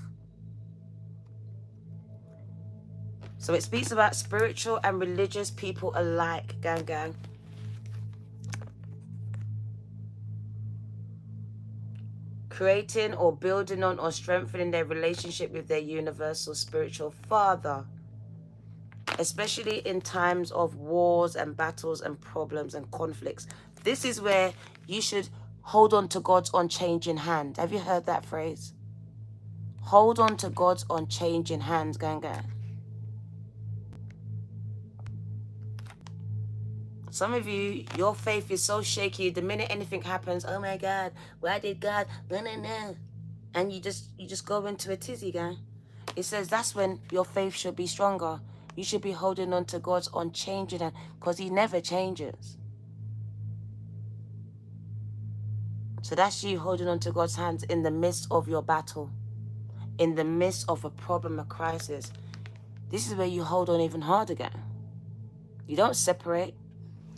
So it speaks about spiritual and religious people alike, gang. Creating or building on or strengthening their relationship with their universal spiritual father, especially in times of wars and battles and problems and conflicts. This is where you should hold on to God's unchanging hand. Have you heard that phrase? Hold on to God's unchanging hand, gang. Some of you, your faith is so shaky. The minute anything happens, oh my God, why did God? No. And you just go into a tizzy, gang. It says that's when your faith should be stronger. You should be holding on to God's unchanging hand, because He never changes. So that's you holding on to God's hands in the midst of your battle, in the midst of a problem, a crisis. This is where you hold on even harder, gang. You don't separate.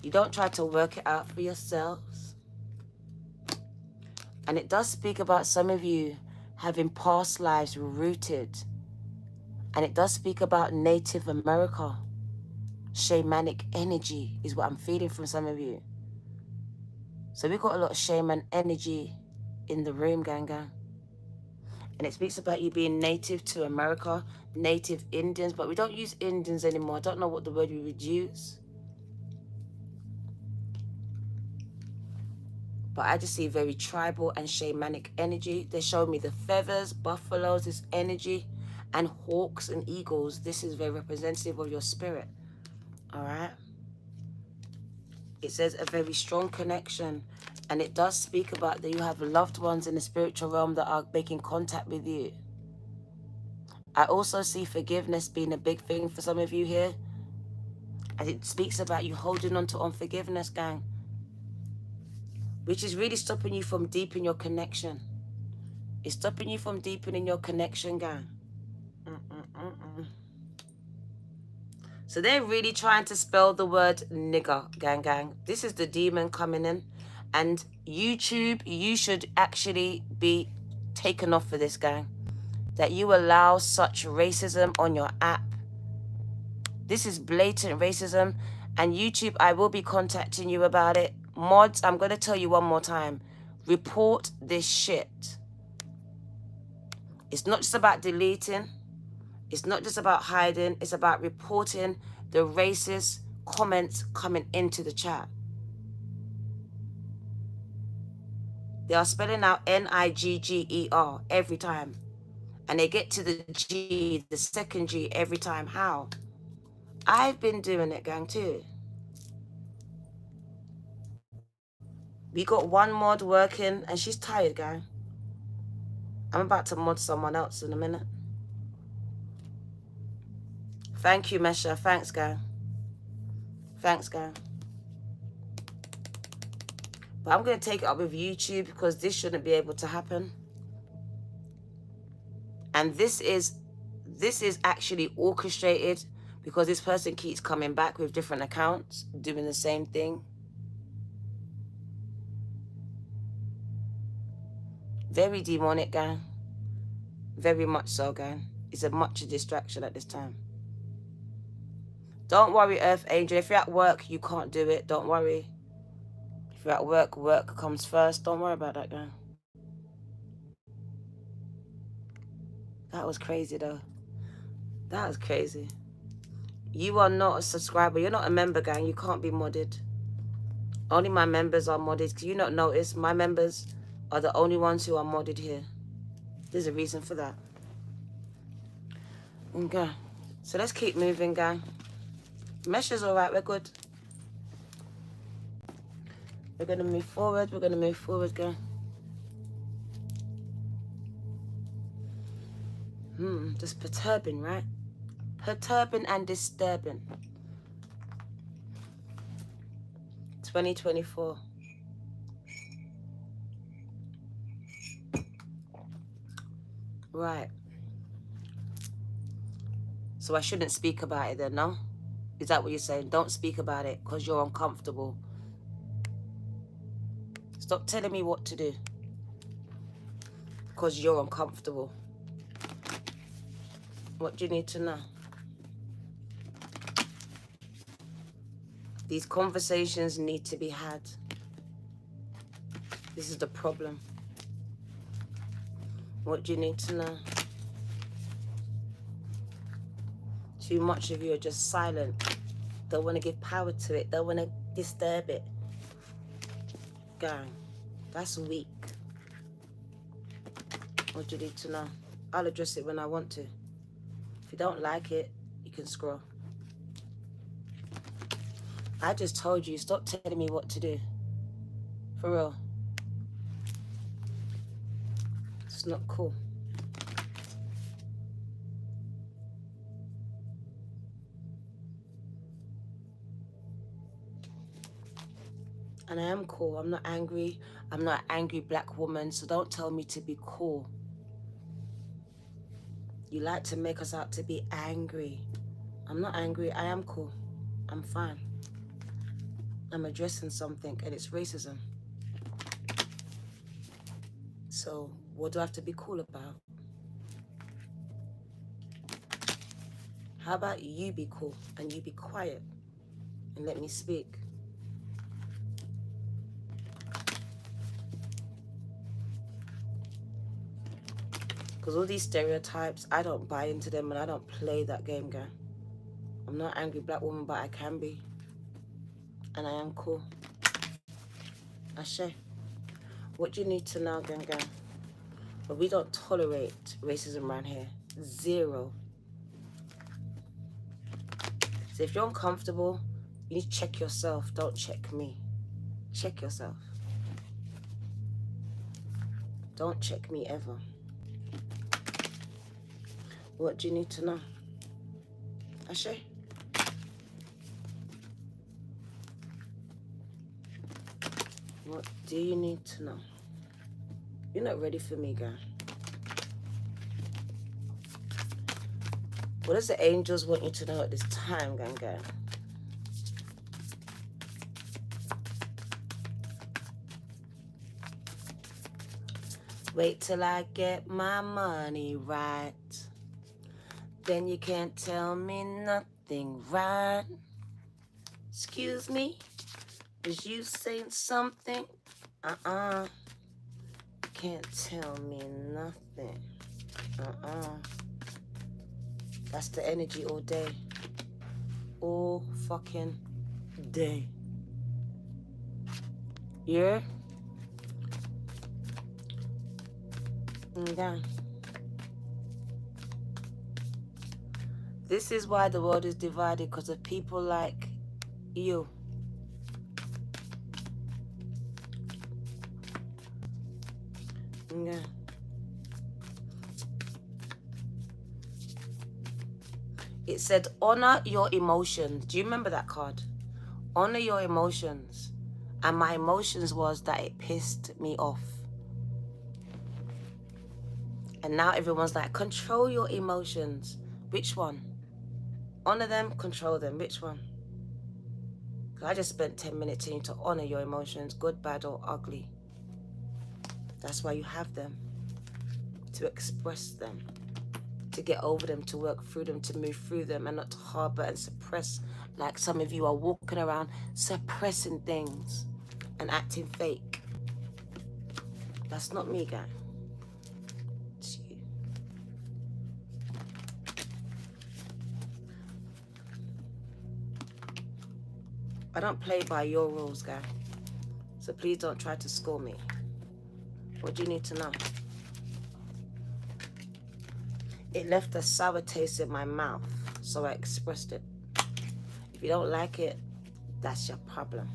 You don't try to work it out for yourselves. And it does speak about some of you having past lives rooted. And it does speak about Native America. Shamanic energy is what I'm feeling from some of you. So we've got a lot of shaman energy in the room, gang. And it speaks about you being native to America, native Indians, but we don't use Indians anymore. I don't know what the word we would use. But I just see very tribal and shamanic energy. They show me the feathers, buffaloes, this energy, and hawks and eagles. This is very representative of your spirit. All right? It says a very strong connection. And it does speak about that you have loved ones in the spiritual realm that are making contact with you. I also see forgiveness being a big thing for some of you here. And it speaks about you holding on to unforgiveness, gang, which is really stopping you from deepening your connection. It's stopping you from deepening your connection, gang. So they're really trying to spell the word nigger, gang, gang. This is the demon coming in. And YouTube, you should actually be taken off for this, gang. That you allow such racism on your app. This is blatant racism. And YouTube, I will be contacting you about it. Mods, I'm going to tell you one more time. Report this shit. It's not just about deleting. It's not just about hiding. It's about reporting the racist comments coming into the chat. They are spelling out Nigger every time. And they get to the G, the second G every time. How? I've been doing it, gang, too. We got one mod working and she's tired, gang. I'm about to mod someone else in a minute. Thank you, Mesha. Thanks, gang. Thanks, gang. But I'm going to take it up with YouTube because this shouldn't be able to happen. And this is actually orchestrated because this person keeps coming back with different accounts, doing the same thing. Very demonic, gang. Very much so, gang. It's a much distraction at this time. Don't worry, Earth Angel. If you're at work, you can't do it. Don't worry. If you're at work, work comes first. Don't worry about that, gang. That was crazy, though. That was crazy. You are not a subscriber. You're not a member, gang. You can't be modded. Only my members are modded. Because you not notice, my members are the only ones who are modded here. There's a reason for that. Okay. So let's keep moving, gang. Mesh is all right. We're good. We're going to move forward. We're going to move forward, gang. Just perturbing, right? Perturbing and disturbing. 2024. Right. So I shouldn't speak about it then, no? Is that what you're saying? Don't speak about it because you're uncomfortable. Stop telling me what to do because you're uncomfortable. What do you need to know? These conversations need to be had. This is the problem. What do you need to know? Too much of you are just silent. Don't want to give power to it. Don't want to disturb it. Gang, that's weak. What do you need to know? I'll address it when I want to. If you don't like it, you can scroll. I just told you, stop telling me what to do. For real. It's not cool. And I am cool. I'm not angry. I'm not an angry black woman, so don't tell me to be cool. You like to make us out to be angry. I'm not angry. I am cool. I'm fine. I'm addressing something, and it's racism. So what do I have to be cool about? How about you be cool and you be quiet and let me speak? Because all these stereotypes, I don't buy into them and I don't play that game, gang. I'm not an angry black woman, but I can be. And I am cool. Ashe. What do you need to know, gang, gang? But we don't tolerate racism around here. Zero. So if you're uncomfortable, you need to check yourself. Don't check me. Check yourself. Don't check me ever. What do you need to know? Ashe? What do you need to know? You're not ready for me, girl. What does the angels want you to know at this time, gang? Wait till I get my money right. Then you can't tell me nothing, right? Excuse me? Was you saying something? Can't tell me nothing. That's the energy all day. All fucking day. Yeah? Yeah. This is why the world is divided, because of people like you. Yeah. It said, honor your emotions. Do you remember that card? Honor your emotions. And my emotions was that it pissed me off. And now everyone's like, control your emotions. Which one? Honor them, control them. Which one? I just spent 10 minutes telling you to honor your emotions, good, bad, or ugly. That's why you have them. To express them. To get over them, to work through them, to move through them, and not to harbor and suppress like some of you are walking around suppressing things and acting fake. That's not me, guy. It's you. I don't play by your rules, guy. So please don't try to score me. What do you need to know? It left a sour taste in my mouth, so I expressed it. If you don't like it, that's your problem.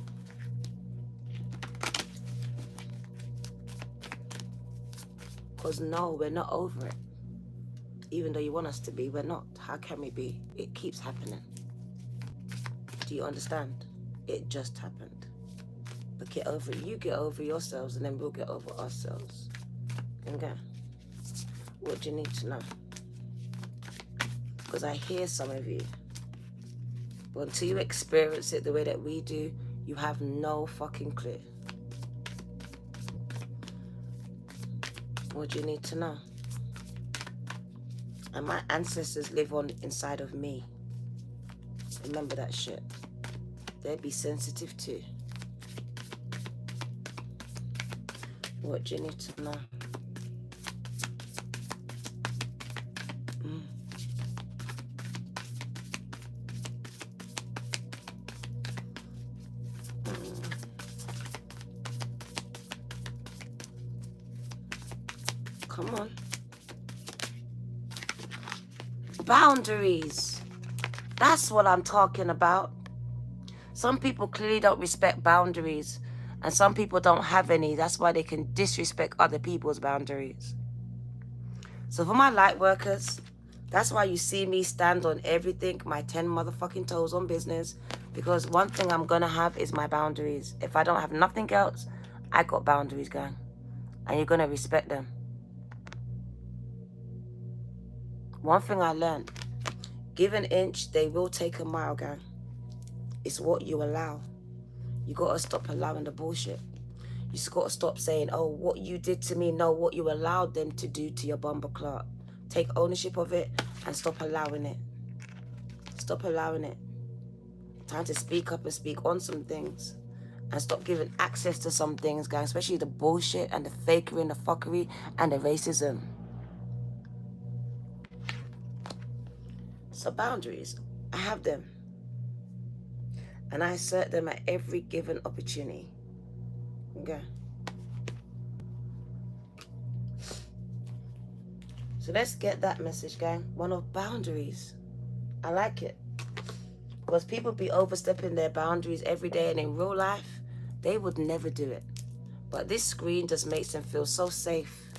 Because no, we're not over it. Even though you want us to be, we're not. How can we be? It keeps happening. Do you understand? It just happened. But get over it. You get over yourselves, and then we'll get over ourselves. Okay? What do you need to know? Because I hear some of you. But until you experience it the way that we do, you have no fucking clue. What do you need to know? And my ancestors live on inside of me. Remember that shit. They'd be sensitive too. What do you need to know? Come on. Boundaries. That's what I'm talking about. Some people clearly don't respect boundaries, and some people don't have any. That's why they can disrespect other people's boundaries. So for my light workers, that's why you see me stand on everything, my 10 motherfucking toes on business, because one thing I'm gonna have is my boundaries. If I don't have nothing else, I got boundaries, gang, and you're gonna respect them. One thing I learned, give an inch, they will take a mile, gang. It's what you allow. You gotta stop allowing the bullshit. You just gotta stop saying, oh, what you did to me. No, what you allowed them to do to your bumper clot. Take ownership of it and stop allowing it. Stop allowing it. Time to speak up and speak on some things. And stop giving access to some things, guys, especially the bullshit and the fakery and the fuckery and the racism. So boundaries, I have them. And I assert them at every given opportunity. Okay. So let's get that message, gang. One of boundaries. I like it. Because people be overstepping their boundaries every day, and in real life, they would never do it. But this screen just makes them feel so safe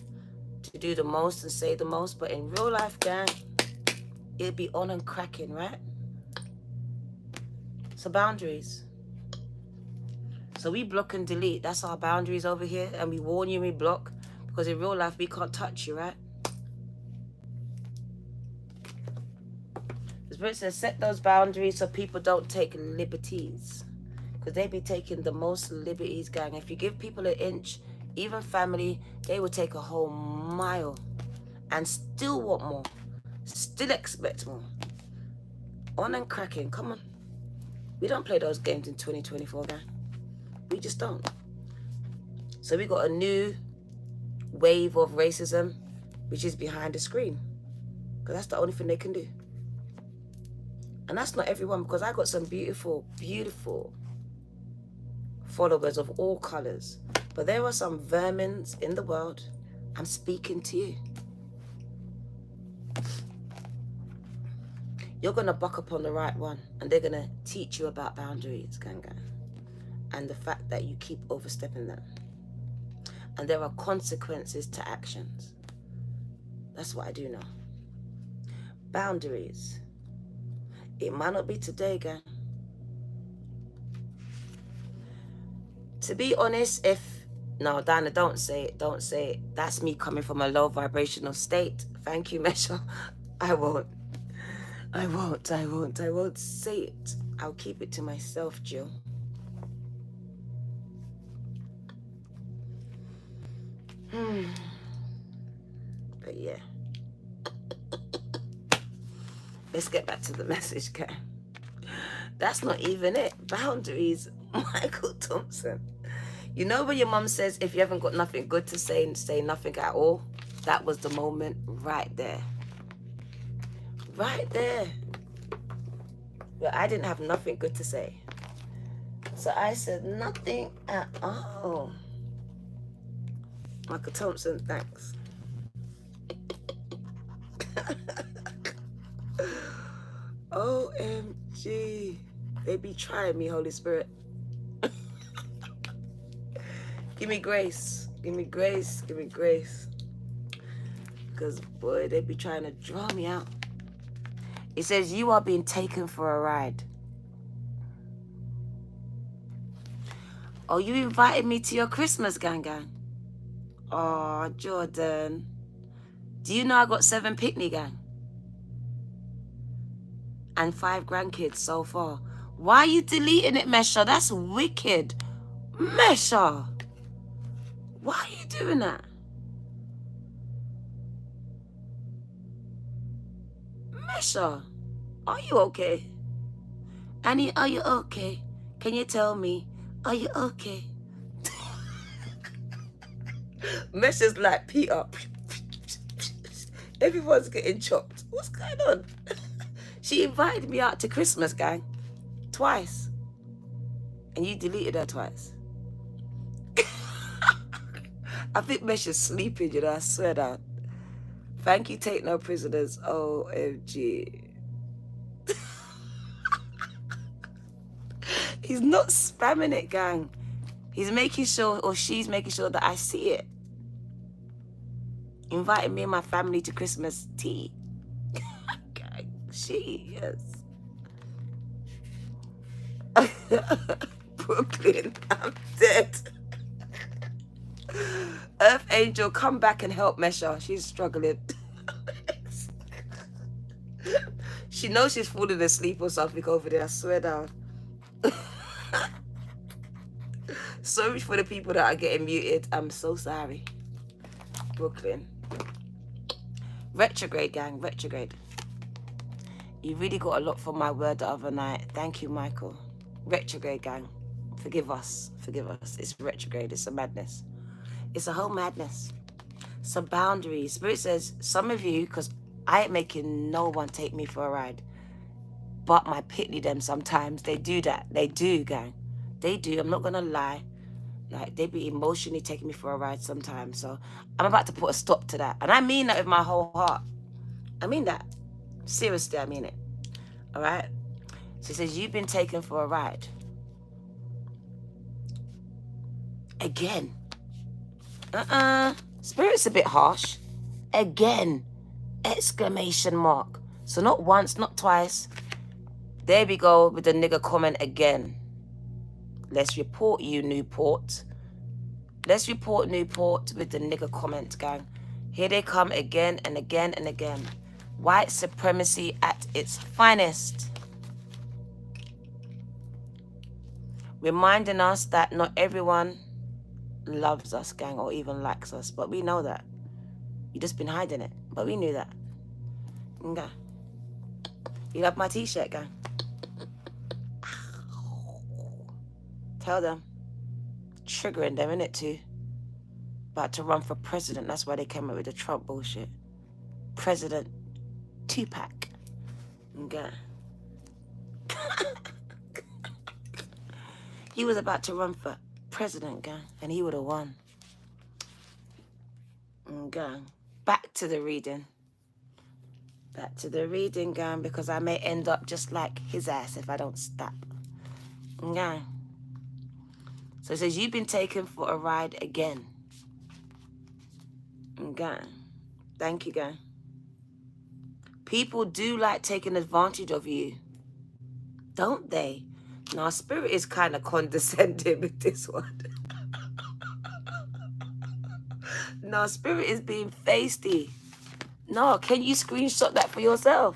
to do the most and say the most. But in real life, gang, it'd be on and cracking, right? So boundaries. So we block and delete. That's our boundaries over here. And we warn you, we block. Because in real life, we can't touch you, right? Spirit says, set those boundaries so people don't take liberties. Because they be taking the most liberties, gang. If you give people an inch, even family, they will take a whole mile and still want more. Still expect more. On and cracking, come on. We don't play those games in 2024, gang. We just don't. So we got a new wave of racism, which is behind the screen. Because that's the only thing they can do. And that's not everyone, because I got some beautiful, beautiful followers of all colors. But there are some vermins in the world. I'm speaking to you. You're going to buck up on the right one, and they're going to teach you about boundaries, gang. And the fact that you keep overstepping them. And there are consequences to actions. That's what I do know. Boundaries. It might not be today, gang. To be honest, no, Dana, don't say it. Don't say it. That's me coming from a low vibrational state. Thank you, Mesha. I won't say it. I'll keep it to myself, Jill. But yeah. Let's get back to the message, okay? That's not even it. Boundaries, Michael Thompson. You know when your mum says, if you haven't got nothing good to say nothing at all? That was the moment right there. Right there. But I didn't have nothing good to say. So I said nothing at all. Michael Thompson, thanks. OMG. They be trying me, Holy Spirit. Give me grace. Give me grace. Give me grace. Because, boy, they be trying to draw me out. It says, you are being taken for a ride. Oh, you invited me to your Christmas, gang. Oh, Jordan. Do you know I got 7 picnic, gang? And 5 grandkids so far. Why are you deleting it, Mesha? That's wicked. Mesha. Why are you doing that? Mesha, are you okay? Annie, are you okay? Can you tell me? Are you okay? Mesha's like, Peter. Everyone's getting chopped. What's going on? She invited me out to Christmas, gang. Twice. And you deleted her twice. I think Mesha's sleeping, you know, I swear that. Thank you, take no prisoners. OMG. He's not spamming it, gang. He's making sure, or she's making sure that I see it. Inviting me and my family to Christmas tea. Gang, she, yes. Brooklyn, I'm dead. Earth Angel, come back and help Mesha. She's struggling. She knows she's falling asleep or something over there. I swear down. Sorry for the people that are getting muted. I'm so sorry. Brooklyn. Retrograde, gang. Retrograde. You really got a lot from my word the other night. Thank you, Michael. Retrograde, gang. Forgive us. Forgive us. It's retrograde. It's a madness. It's a whole madness. Some boundaries. Spirit says, some of you, because I ain't making no one take me for a ride, but my pitney them sometimes. They do that. They do, gang. They do. I'm not going to lie. Like, they be emotionally taking me for a ride sometimes. So I'm about to put a stop to that. And I mean that with my whole heart. I mean that. Seriously, I mean it. All right? So it says, you've been taken for a ride. Again. Spirit's a bit harsh. Again. Exclamation mark. So not once, not twice. There we go with the nigger comment again. Let's report you, Newport. Let's report Newport with the nigger comment, gang. Here they come again and again and again. White supremacy at its finest. Reminding us that not everyone loves us, gang, or even likes us. But we know that. You just been hiding it. But we knew that. Okay. You love my t-shirt, gang. Tell them. Triggering them, innit, too? About to run for president. That's why they came up with the Trump bullshit. President TICK-TOCK. Okay. He was about to run for president, gang, and he would have won. Okay. Back to the reading. Back to the reading, gang, because I may end up just like his ass if I don't stop. Okay. So it says, you've been taken for a ride again. Okay. Thank you, gang. People do like taking advantage of you, don't they? Now, spirit is kind of condescending with this one. No, spirit is being feisty. No, can you screenshot that for yourself?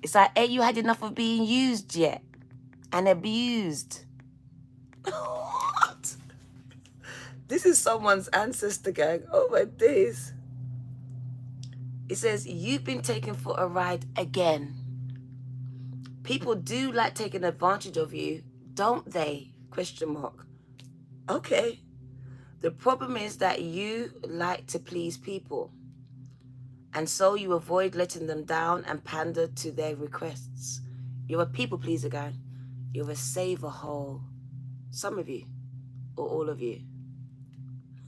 It's like, ain't you had enough of being used yet? And abused. What? This is someone's ancestor, gang. Oh my days. It says, you've been taken for a ride again. People do like taking advantage of you, don't they? Question mark. Okay. The problem is that you like to please people. And so you avoid letting them down and pander to their requests. You're a people pleaser, guy. You're a save a hole. Some of you, or all of you.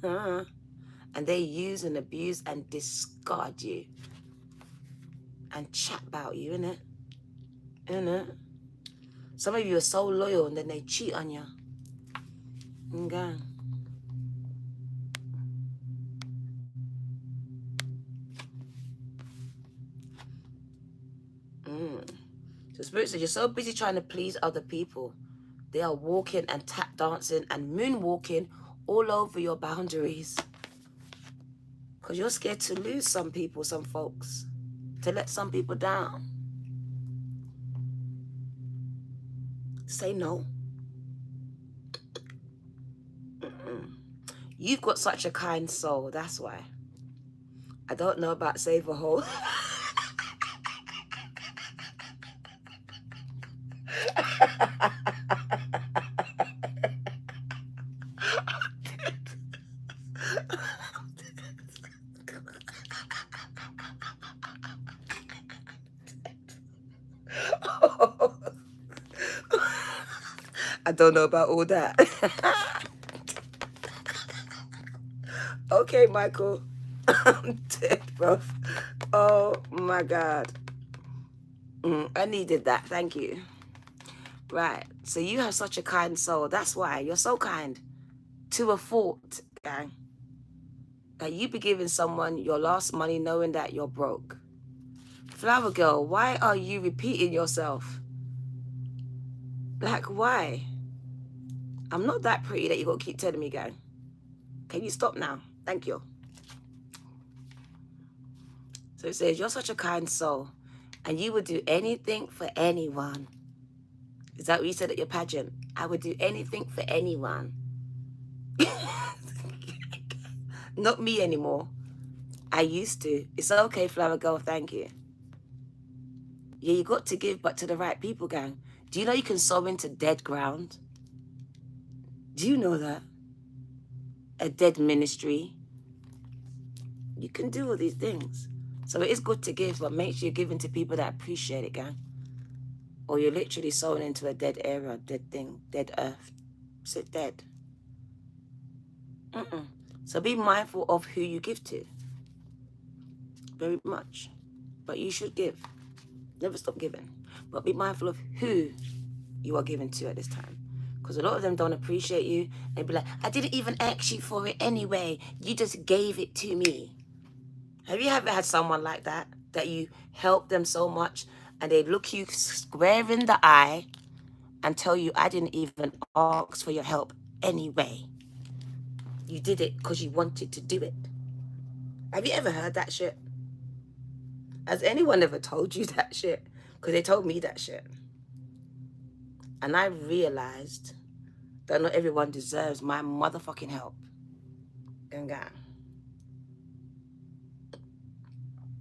And they use and abuse and discard you. And chat about you, innit? Innit? Some of you are so loyal and then they cheat on you. Okay. So Spirit says, you're so busy trying to please other people. They are walking and tap dancing and moonwalking all over your boundaries. Because you're scared to lose some people, some folks. To let some people down. Say no. You've got such a kind soul, that's why. I don't know about save a hole. I don't know about all that. Okay, Michael. I'm dead, bro. Oh my God. I needed that. Thank you. Right. So you have such a kind soul. That's why you're so kind. To a fault, gang. That you be giving someone your last money knowing that you're broke. Flower girl, why are you repeating yourself? Like, why? I'm not that pretty that you got to keep telling me, gang. Can you stop now? Thank you. So it says, you're such a kind soul, and you would do anything for anyone. Is that what you said at your pageant? I would do anything for anyone. Not me anymore. I used to. It's okay, flower girl, thank you. Yeah, you got to give, but to the right people, gang. Do you know you can sow into dead ground? Do you know that? A dead ministry. You can do all these things. So it is good to give, but make sure you're giving to people that appreciate it, gang. Or you're literally sowing into a dead area, dead thing, dead earth. Sit dead. So be mindful of who you give to. Very much. But you should give. Never stop giving. But be mindful of who you are giving to at this time. Because a lot of them don't appreciate you. They'd be like, I didn't even ask you for it anyway. You just gave it to me. Have you ever had someone like that? That you help them so much and they look you square in the eye and tell you, I didn't even ask for your help anyway. You did it because you wanted to do it. Have you ever heard that shit? Has anyone ever told you that shit? Because they told me that shit. And I realized that not everyone deserves my motherfucking help. Gang.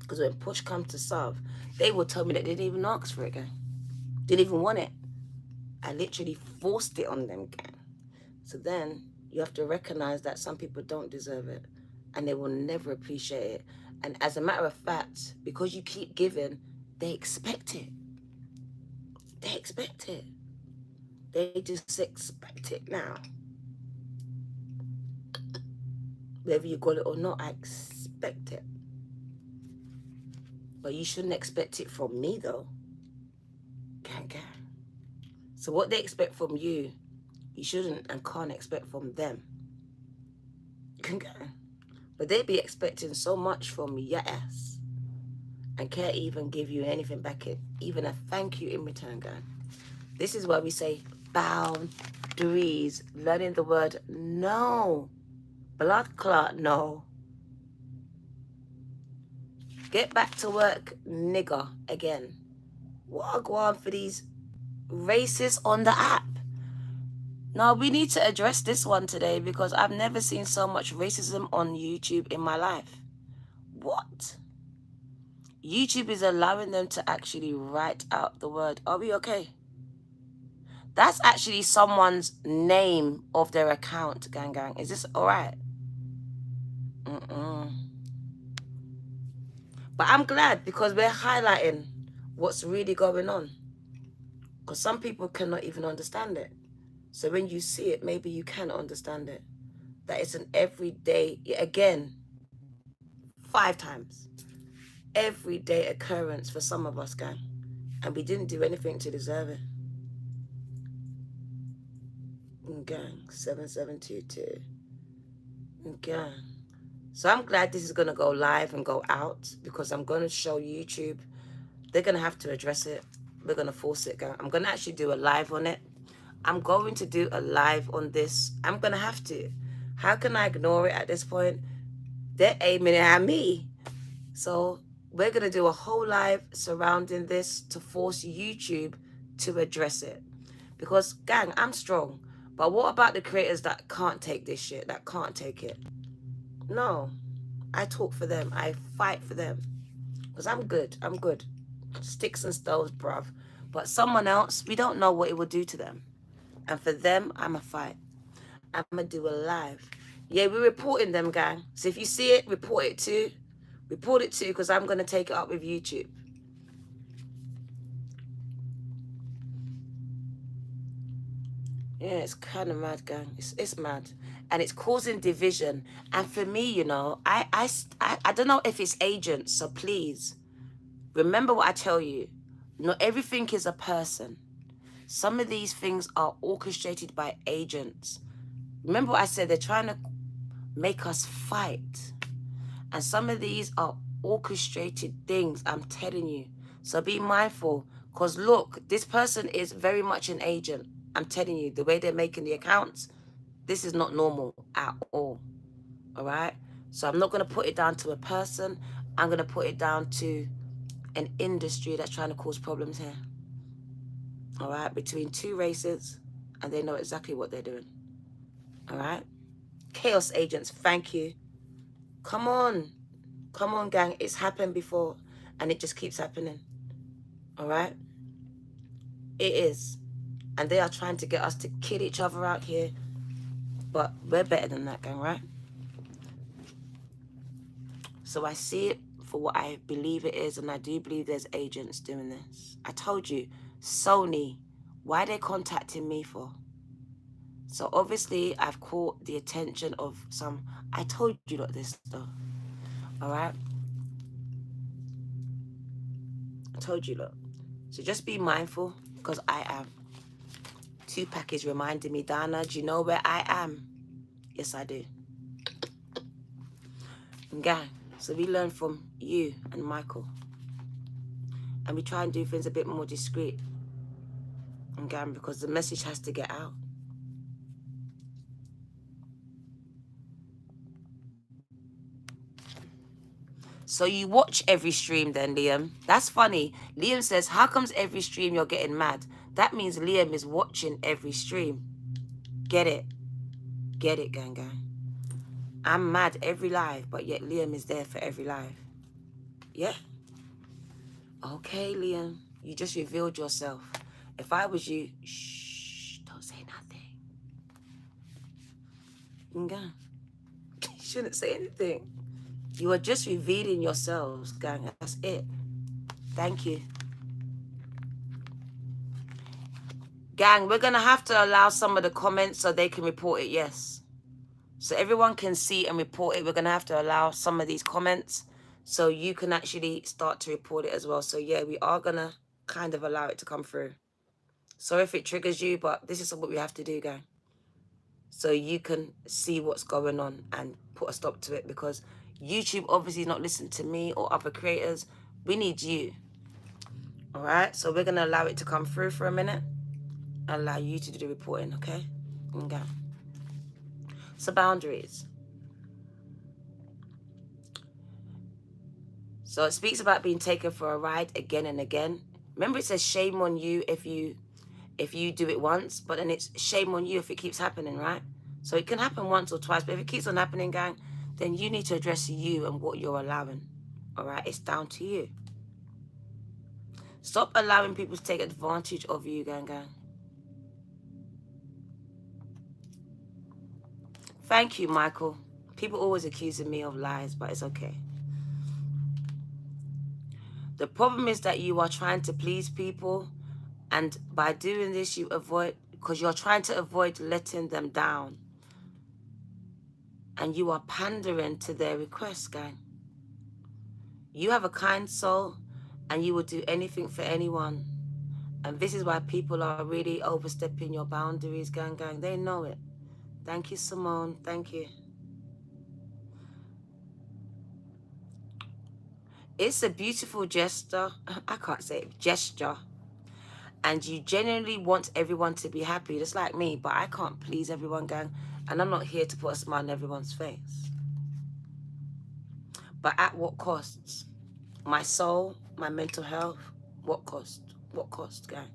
Because when push comes to shove, they will tell me that they didn't even ask for it, gang. Didn't even want it. I literally forced it on them, gang. So then you have to recognize that some people don't deserve it and they will never appreciate it. And as a matter of fact, because you keep giving, they expect it. They expect it. They just expect it now. Whether you got it or not, I expect it. But you shouldn't expect it from me, though. Gang. So what they expect from you, you shouldn't and can't expect from them. Gang. But they be expecting so much from your ass and can't even give you anything back, even a thank you in return, gang. This is why we say boundaries, learning the word no. Blood clot, no. Get back to work, nigger, again. What a go on for these racists on the app. Now, we need to address this one today because I've never seen so much racism on YouTube in my life. What? YouTube is allowing them to actually write out the word. Are we okay? That's actually someone's name of their account, gang. Is this all right? But I'm glad because we're highlighting what's really going on. Because some people cannot even understand it. So when you see it, maybe you can understand it. That it's an everyday, again, 5 times, everyday occurrence for some of us, gang. And we didn't do anything to deserve it. Gang, 7722. Gang. So I'm glad this is going to go live and go out because I'm going to show YouTube. They're going to have to address it. We're going to force it, gang. I'm going to actually do a live on it. I'm going to do a live on this. I'm going to have to. How can I ignore it at this point? They're aiming at me. So we're going to do a whole live surrounding this to force YouTube to address it. Because, gang, I'm strong. But what about the creators that can't take this shit, that can't take it? No. I talk for them. I fight for them. Because I'm good. I'm good. Sticks and stones, bruv. But someone else, we don't know what it will do to them. And for them, I'm a fight. I'm going to do a live. Yeah, we're reporting them, gang. So if you see it, report it too. Report it too, because I'm going to take it up with YouTube. Yeah, it's kind of mad, gang. It's mad. And it's causing division. And for me, you know, I don't know if it's agents, so please, remember what I tell you. Not everything is a person. Some of these things are orchestrated by agents. Remember what I said, they're trying to make us fight. And some of these are orchestrated things, I'm telling you. So be mindful. Because look, this person is very much an agent. I'm telling you, the way they're making the accounts, this is not normal at all. All right? So I'm not going to put it down to a person. I'm going to put it down to an industry that's trying to cause problems here. All right? Between 2 races, and they know exactly what they're doing. All right? Chaos agents, thank you. Come on. Come on, gang. It's happened before, and it just keeps happening. All right? It is. And they are trying to get us to kill each other out here. But we're better than that, gang, right? So I see it for what I believe it is, and I do believe there's agents doing this. I told you, Sony, why are they contacting me for? So obviously, I've caught the attention of some... I told you lot this stuff. All right? I told you lot. So just be mindful, because I am. Tupac is reminding me, Dana, do you know where I am? Yes, I do. And gang, so we learn from you and Michael. And we try and do things a bit more discreet. And gang, because the message has to get out. So you watch every stream then, Liam. That's funny. Liam says, how comes every stream you're getting mad? That means Liam is watching every stream. Get it? Get it, gang gang. I'm mad every live, but yet Liam is there for every live. Yeah? Okay, Liam. You just revealed yourself. If I was you, shh, don't say nothing. Gang. You shouldn't say anything. You are just revealing yourselves, gang. That's it. Thank you. Gang, we're going to have to allow some of the comments so they can report it, yes. So everyone can see and report it. We're going to have to allow some of these comments so you can actually start to report it as well. So yeah, we are going to kind of allow it to come through. Sorry if it triggers you, but this is what we have to do, gang. So you can see what's going on and put a stop to it, because YouTube obviously is not listening to me or other creators. We need you. All right, so we're going to allow it to come through for a minute. Allow you to do the reporting, okay? Okay. So boundaries. So it speaks about being taken for a ride again and again. Remember, it says shame on you if you do it once, but then it's shame on you if it keeps happening, right? So it can happen once or twice, but if it keeps on happening, gang, then you need to address you and what you're allowing. All right, it's down to you. Stop allowing people to take advantage of you, gang. Thank you, Michael. People always accusing me of lies, but it's okay. The problem is that you are trying to please people, and by doing this, you avoid, because you're trying to avoid letting them down, and you are pandering to their requests, gang. You have a kind soul, and you will do anything for anyone. And this is why people are really overstepping your boundaries, gang. They know it. Thank you, Simone. Thank you. It's a beautiful gesture. I can't say it. Gesture. And you genuinely want everyone to be happy, just like me. But I can't please everyone, gang. And I'm not here to put a smile on everyone's face. But at what costs? My soul, my mental health. What cost? What cost, gang?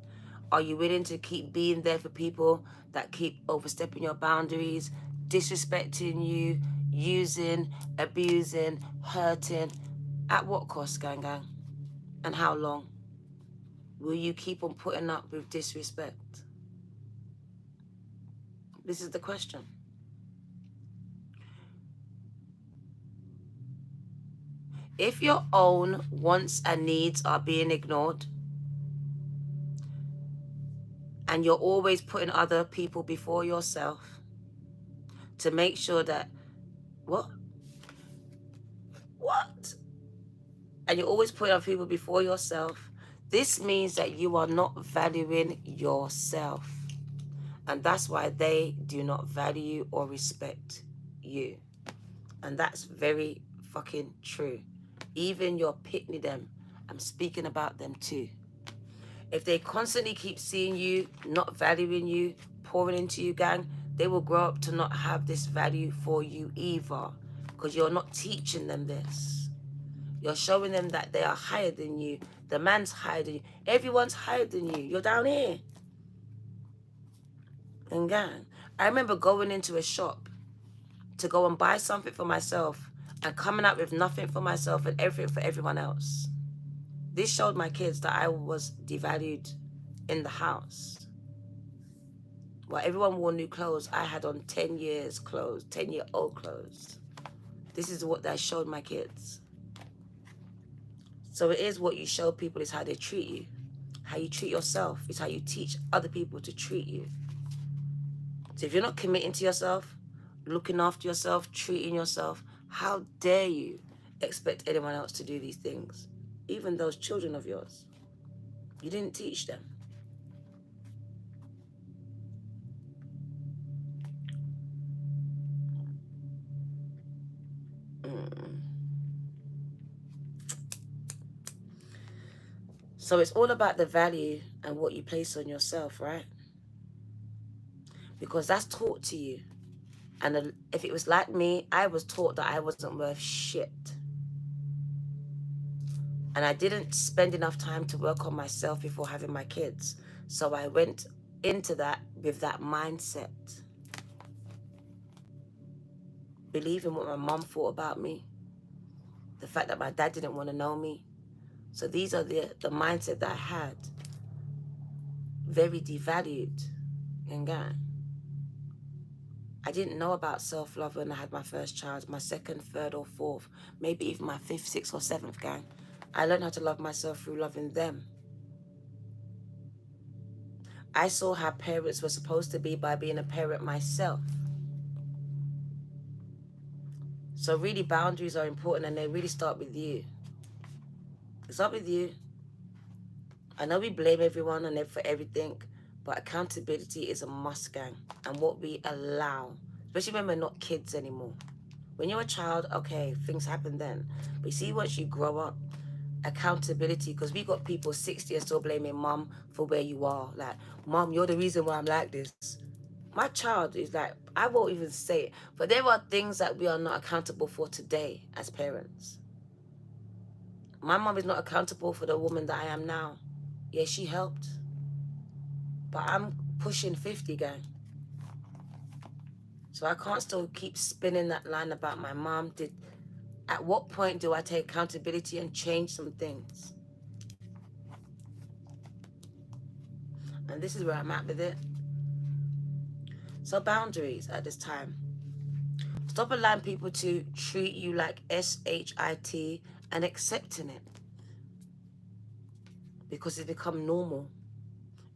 Are you willing to keep being there for people that keep overstepping your boundaries, disrespecting you, using, abusing, hurting? At what cost, gang? And how long? Will you keep on putting up with disrespect? This is the question. If your own wants and needs are being ignored, and you're always putting other people before yourself to make sure that, what? And you're always putting other people before yourself, this means that you are not valuing yourself. And that's why they do not value or respect you. And that's very fucking true. Even your pick-me them, I'm speaking about them too. If they constantly keep seeing you, not valuing you, pouring into you, gang, they will grow up to not have this value for you either, because you're not teaching them this. You're showing them that they are higher than you. The man's higher than you. Everyone's higher than you. You're down here. And gang, I remember going into a shop to go and buy something for myself and coming out with nothing for myself and everything for everyone else. This showed my kids that I was devalued in the house. While everyone wore new clothes, I had on 10 years clothes, 10-year-old clothes. This is what I showed my kids. So it is what you show people is how they treat you. How you treat yourself is how you teach other people to treat you. So if you're not committing to yourself, looking after yourself, treating yourself, how dare you expect anyone else to do these things? Even those children of yours. You didn't teach them. So it's all about the value and what you place on yourself, right? Because that's taught to you. And if it was like me, I was taught that I wasn't worth shit. And I didn't spend enough time to work on myself before having my kids. So I went into that with that mindset, believing what my mom thought about me, the fact that my dad didn't want to know me. So these are the mindset that I had, very devalued. And I didn't know about self-love when I had my first child, my second, third, or fourth, maybe even my fifth, sixth, or seventh, gang. I learned how to love myself through loving them. I saw how parents were supposed to be by being a parent myself. So really, boundaries are important, and they really start with you. They start with you. I know we blame everyone and for everything, but accountability is a must, gang. And what we allow, especially when we're not kids anymore. When you're a child, okay, things happen then. But you see, once you grow up, accountability, because we got people 60 and still blaming mom for where you are. Like, mom, you're the reason why I'm like this. My child is like, I won't even say it, but there are things that we are not accountable for today as parents. My mom is not accountable for the woman that I am now. Yeah, she helped, but I'm pushing 50, gang. So I can't still keep spinning that line about my mom. At what point do I take accountability and change some things? And this is where I'm at with it. So boundaries at this time. Stop allowing people to treat you like SHIT and accepting it. Because it's become normal.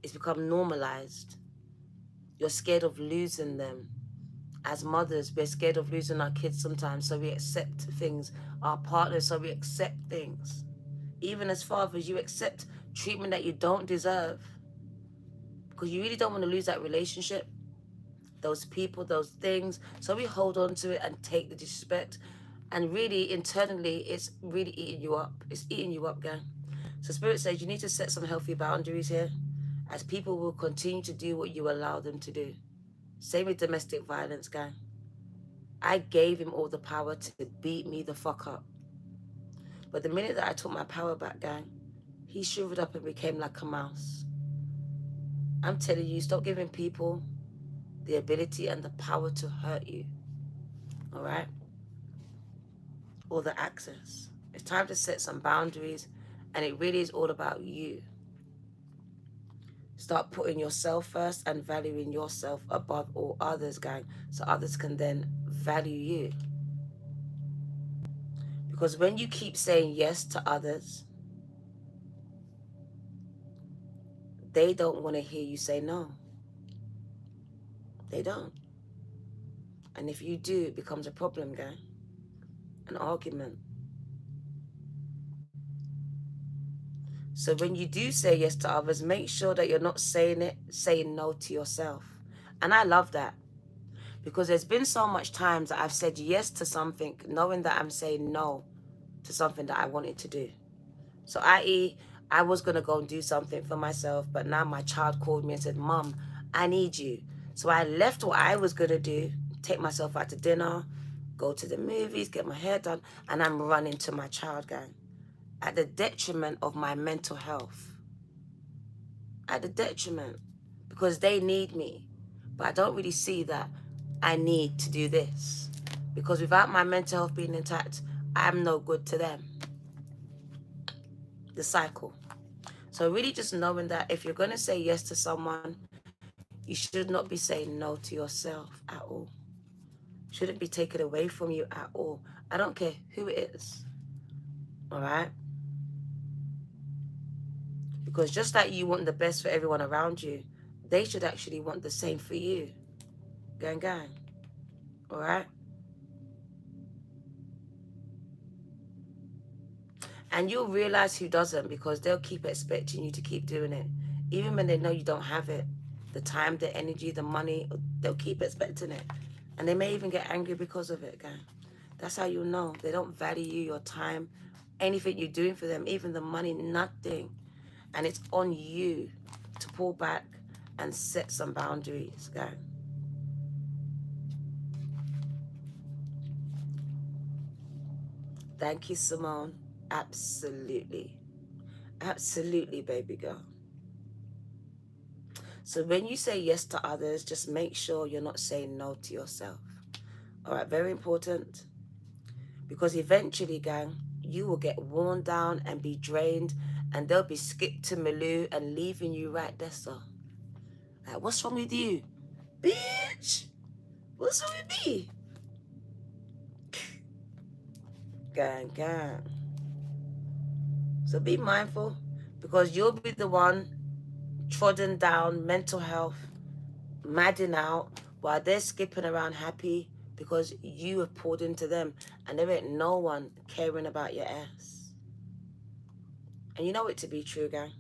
It's become normalized. You're scared of losing them. As mothers, we're scared of losing our kids sometimes, so we accept things. Our partners, so we accept things. Even as fathers, you accept treatment that you don't deserve. Because you really don't want to lose that relationship, those people, those things. So we hold on to it and take the disrespect. And really, internally, it's really eating you up. It's eating you up, gang. So Spirit says you need to set some healthy boundaries here, as people will continue to do what you allow them to do. Same with domestic violence, gang. I gave him all the power to beat me the fuck up. But the minute that I took my power back, gang, he shriveled up and became like a mouse. I'm telling you, stop giving people the ability and the power to hurt you. All right? Or the access. It's time to set some boundaries, and it really is all about you. Start putting yourself first and valuing yourself above all others, gang, so others can then value you. Because when you keep saying yes to others, they don't want to hear you say no. They don't. And if you do, it becomes a problem, gang. An argument. So when you do say yes to others, make sure that you're not saying no to yourself. And I love that. Because there's been so much times that I've said yes to something, knowing that I'm saying no to something that I wanted to do. So i.e., I was going to go and do something for myself, but now my child called me and said, Mom, I need you. So I left what I was going to do, take myself out to dinner, go to the movies, get my hair done, and I'm running to my child, gang, at the detriment of my mental health. At the detriment, because they need me. But I don't really see that I need to do this, because without my mental health being intact, I'm no good to them. The cycle. So really just knowing that if you're going to say yes to someone, you should not be saying no to yourself at all. Shouldn't be taken away from you at all. I don't care who it is. All right? Because just like you want the best for everyone around you, they should actually want the same for you. Gang, gang. All right? And you'll realize who doesn't, because they'll keep expecting you to keep doing it. Even when they know you don't have it. The time, the energy, the money, they'll keep expecting it. And they may even get angry because of it, gang. That's how you know. They don't value you, your time, anything you're doing for them, even the money, nothing. And it's on you to pull back and set some boundaries, gang. Thank you, Simone. Absolutely. Absolutely, baby girl. So when you say yes to others, just make sure you're not saying no to yourself. All right, very important. Because eventually, gang, you will get worn down and be drained, and they'll be skipped to Maloo and leaving you right there, so. Like, what's wrong with you? Bitch! What's wrong with me? Gang, gang. So be mindful, because you'll be the one trodden down, mental health, madding out, while they're skipping around happy because you have poured into them, and there ain't no one caring about your ass. And you know it to be true, gang.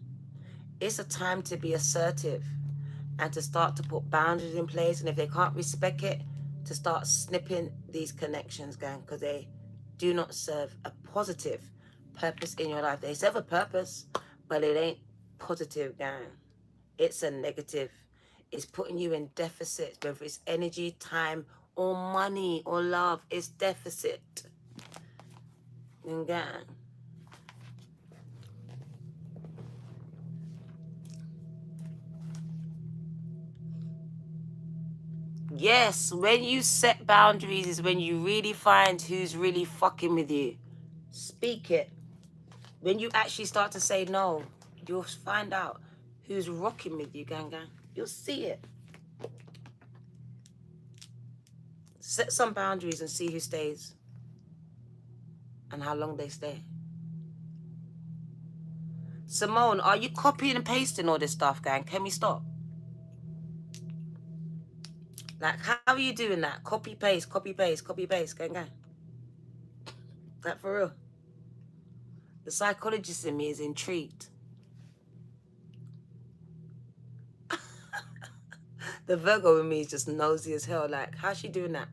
It's a time to be assertive and to start to put boundaries in place. And if they can't respect it, to start snipping these connections, gang, because they do not serve a positive purpose in your life. They serve a purpose, but it ain't positive, gang. It's a negative. It's putting you in deficit, whether it's energy, time, or money, or love. It's deficit. And gang, yes, when you set boundaries is when you really find who's really fucking with you. Speak it. When you actually start to say no, you'll find out who's rocking with you, gang, gang. You'll see it. Set some boundaries and see who stays and how long they stay. Simone, are you copying and pasting all this stuff, gang? Can we stop? Like, how are you doing that? Copy, paste, copy, paste, copy, paste, gang, gang. Like, for real. The psychologist in me is intrigued. The Virgo in me is just nosy as hell. Like, how's she doing that?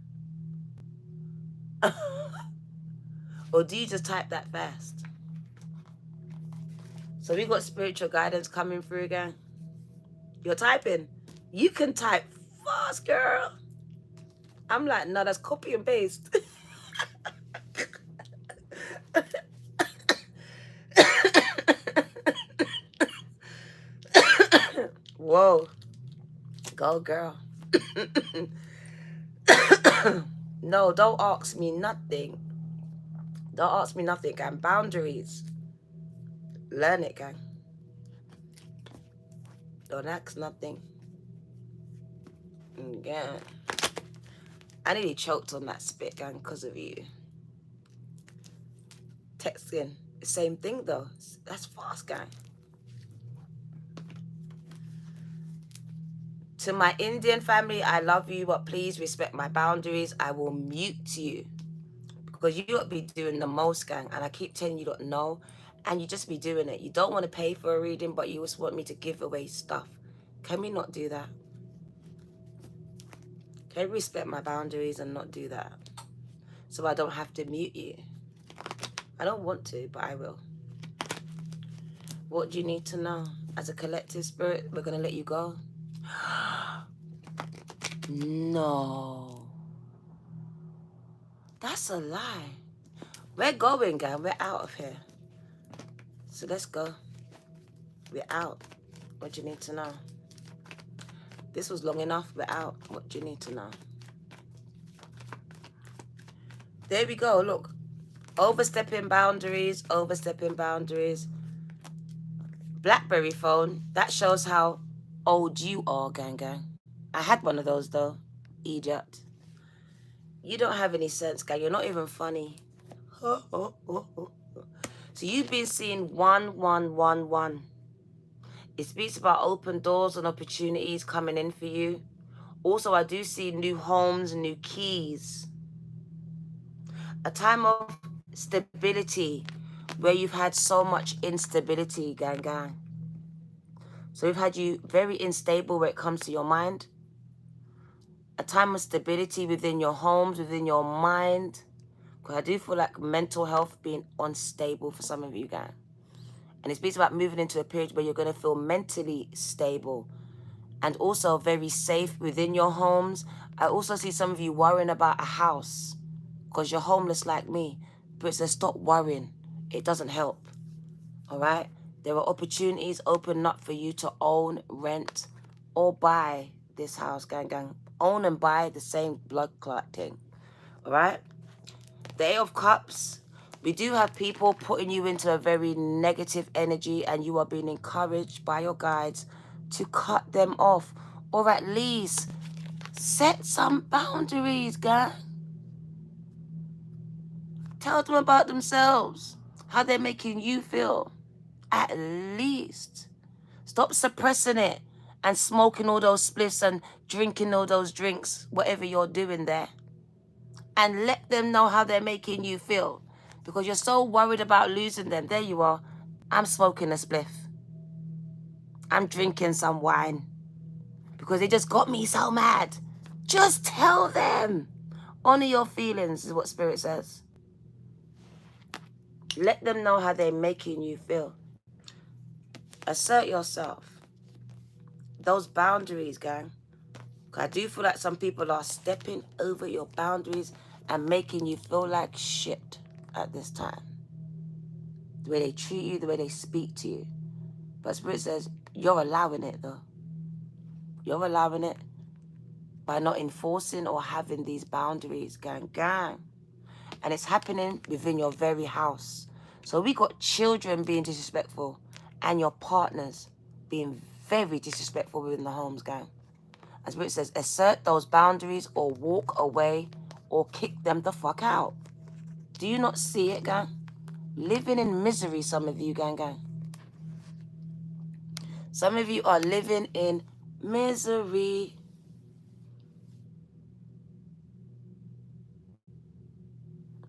Or do you just type that fast? So we got spiritual guidance coming through again. You're typing. You can type fast, girl. I'm like, no, that's copy and paste. Whoa. Go, girl. No, don't ask me nothing. Don't ask me nothing, gang. Boundaries. Learn it, gang. Don't ask nothing. Yeah. I nearly choked on that spit, gang, because of you. Texting. Same thing, though. That's fast, gang. To my Indian family, I love you, but please respect my boundaries. I will mute you. Because you don't be doing the most, gang. And I keep telling you don't know. And you just be doing it. You don't want to pay for a reading, but you just want me to give away stuff. Can we not do that? Can you respect my boundaries and not do that? So I don't have to mute you. I don't want to, but I will. What do you need to know? As a collective spirit, we're going to let you go. No. That's a lie. We're going, gang. We're out of here. So let's go. We're out. What do you need to know? This was long enough. We're out. What do you need to know? There we go. Look. Overstepping boundaries. Overstepping boundaries. BlackBerry phone. That shows how old you are, gang, gang. I had one of those, though. Idiot. You don't have any sense, gang. You're not even funny. So you've been seeing 1111. It speaks about open doors and opportunities coming in for you. Also, I do see new homes, new keys. A time of stability where you've had so much instability, gang, gang. So we've had you very unstable where it comes to your mind. A time of stability within your homes, within your mind. Because I do feel like mental health being unstable for some of you, gang. And it speaks about moving into a period where you're going to feel mentally stable and also very safe within your homes. I also see some of you worrying about a house because you're homeless like me. But it says stop worrying. it doesn't help. All right? There are opportunities open up for you to own, rent, or buy this house, gang. Own and buy the same blood clot thing. All right? The Eight of Cups. We do have people putting you into a very negative energy, and you are being encouraged by your guides to cut them off, or at least set some boundaries, gang. Tell them about themselves, how they're making you feel. At least. Stop suppressing it and smoking all those spliffs and drinking all those drinks, whatever you're doing there. And let them know how they're making you feel. Because you're so worried about losing them. There you are. I'm smoking a spliff. I'm drinking some wine. Because they just got me so mad. Just tell them. Honor your feelings is what Spirit says. Let them know how they're making you feel. Assert yourself. Those boundaries, gang. I do feel like some people are stepping over your boundaries and making you feel like shit at this time. The way they treat you, the way they speak to you. But Spirit says, you're allowing it though. You're allowing it by not enforcing or having these boundaries, gang. And it's happening within your very house. So we got children being disrespectful and your partners being very disrespectful within the homes, gang. As Spirit says, assert those boundaries or walk away or kick them the fuck out. Do you not see it, gang? Living in misery, some of you, gang. Some of you are living in misery.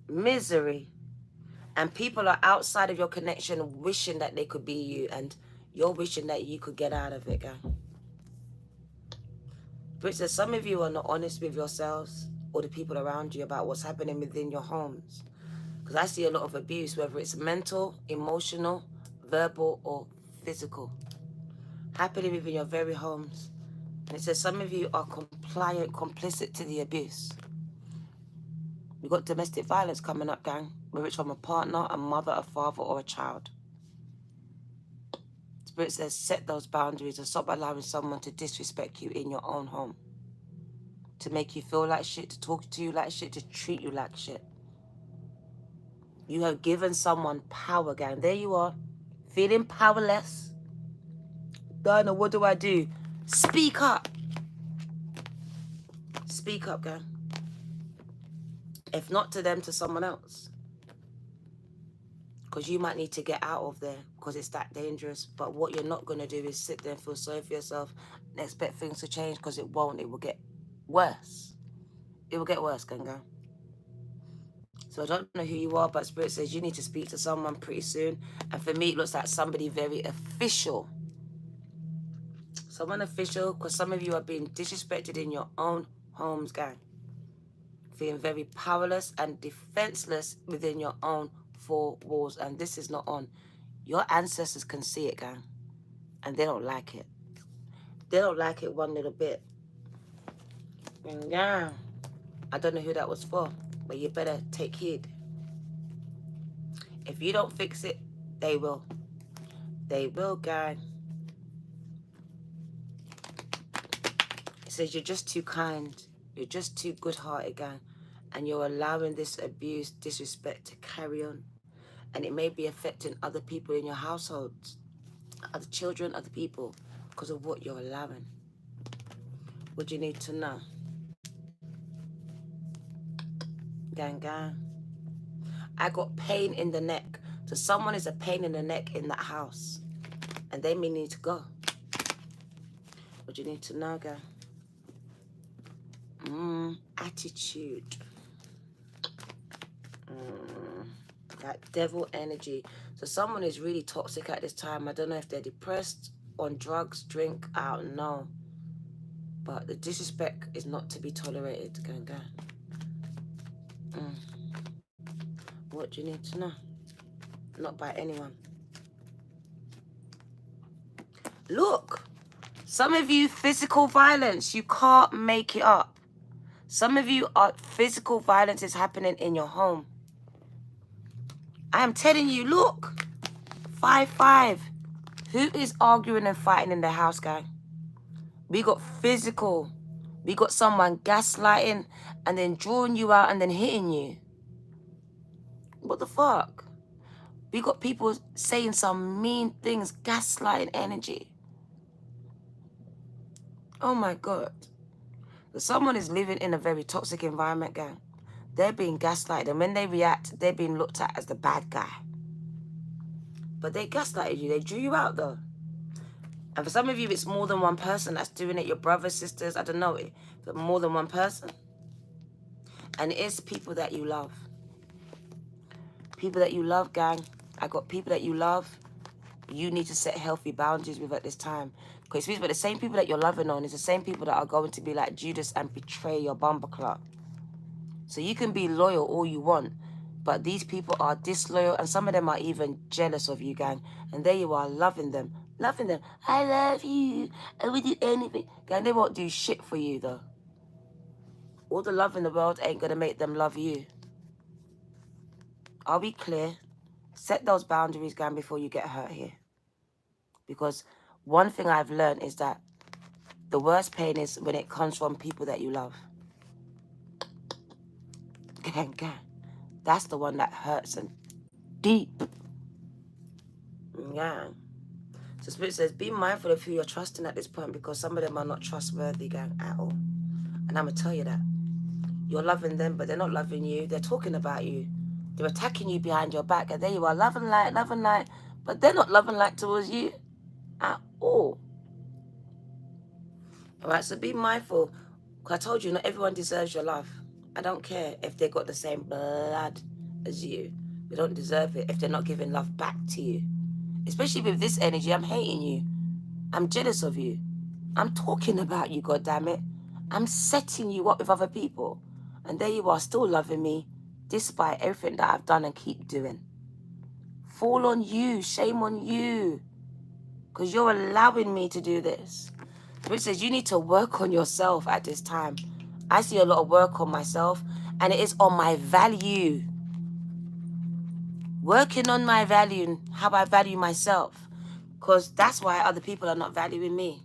Misery. And people are outside of your connection wishing that they could be you, and you're wishing that you could get out of it, gang. But says some of you are not honest with yourselves or the people around you about what's happening within your homes. Because I see a lot of abuse, whether it's mental, emotional, verbal, or physical, happening within your very homes. And it says some of you are compliant, complicit to the abuse. We've got domestic violence coming up, gang, whether it's from a partner, a mother, a father, or a child. Spirit says set those boundaries and stop allowing someone to disrespect you in your own home. To make you feel like shit, to talk to you like shit, to treat you like shit. You have given someone power, gang. There you are, feeling powerless. Donna, what do I do? Speak up. Speak up, gang. If not to them, to someone else. Because you might need to get out of there because it's that dangerous. But what you're not going to do is sit there and feel sorry for yourself and expect things to change, because it won't. It will get worse. It will get worse, gang. So I don't know who you are, but Spirit says you need to speak to someone pretty soon. And for me, it looks like somebody very official. Someone official, because some of you are being disrespected in your own homes, gang. Feeling very powerless and defenseless within your own four walls. And this is not on. Your ancestors can see it, gang. And they don't like it. They don't like it one little bit. And yeah, I don't know who that was for, but you better take heed. If you don't fix it, they will. They will, gang. It says you're just too kind. You're just too good-hearted, gang. And you're allowing this abuse, disrespect to carry on. And it may be affecting other people in your households, other children, other people, because of what you're allowing. What do you need to know? Gang. I got pain in the neck. So someone is a pain in the neck in that house. And they may need to go. What do you need to know, gang? Attitude. That devil energy. So someone is really toxic at this time. I don't know if they're depressed, on drugs, drink, I don't know. But the disrespect is not to be tolerated, gang. What do you need to know? Not by anyone. Look, some of you, physical violence, you can't make it up. Some of you, are physical violence is happening in your home. I am telling you, look. 5-5. Who is arguing and fighting in the house, gang? We got physical. We got someone gaslighting and then drawing you out and then hitting you. What the fuck? We got people saying some mean things, gaslighting energy. Oh my God. But someone is living in a very toxic environment, gang. They're being gaslighted, and when they react, they're being looked at as the bad guy. But they gaslighted you. They drew you out, though. And for some of you, it's more than one person that's doing it. Your brothers, sisters, I don't know it. But more than one person. And it is people that you love. People that you love, gang. I got people that you love. You need to set healthy boundaries with at this time. Because it the same people that you're loving on is the same people that are going to be like Judas and betray your bumper clock. So you can be loyal all you want, but these people are disloyal, and some of them are even jealous of you, gang. And there you are, loving them. Loving them. I love you. I would do anything. Gang, they won't do shit for you, though. All the love in the world ain't going to make them love you. Are we clear? Set those boundaries, gang, before you get hurt here. Because one thing I've learned is that the worst pain is when it comes from people that you love. Gang, gang. That's the one that hurts and deep. Yeah. So Spirit says, be mindful of who you're trusting at this point, because some of them are not trustworthy, gang, at all. And I'm going to tell you that. You're loving them, but they're not loving you. They're talking about you. They're attacking you behind your back. And there you are, love and light. But they're not loving light towards you at all. All right, so be mindful. Because I told you, not everyone deserves your love. I don't care if they got the same blood as you. They don't deserve it if they're not giving love back to you. Especially with this energy, I'm hating you. I'm jealous of you. I'm talking about you, goddammit. I'm setting you up with other people. And there you are, still loving me, despite everything that I've done and keep doing. Fall on you. Shame on you. Because you're allowing me to do this. Which says you need to work on yourself at this time. I see a lot of work on myself, and it is on my value. Working on my value and how I value myself. Because that's why other people are not valuing me.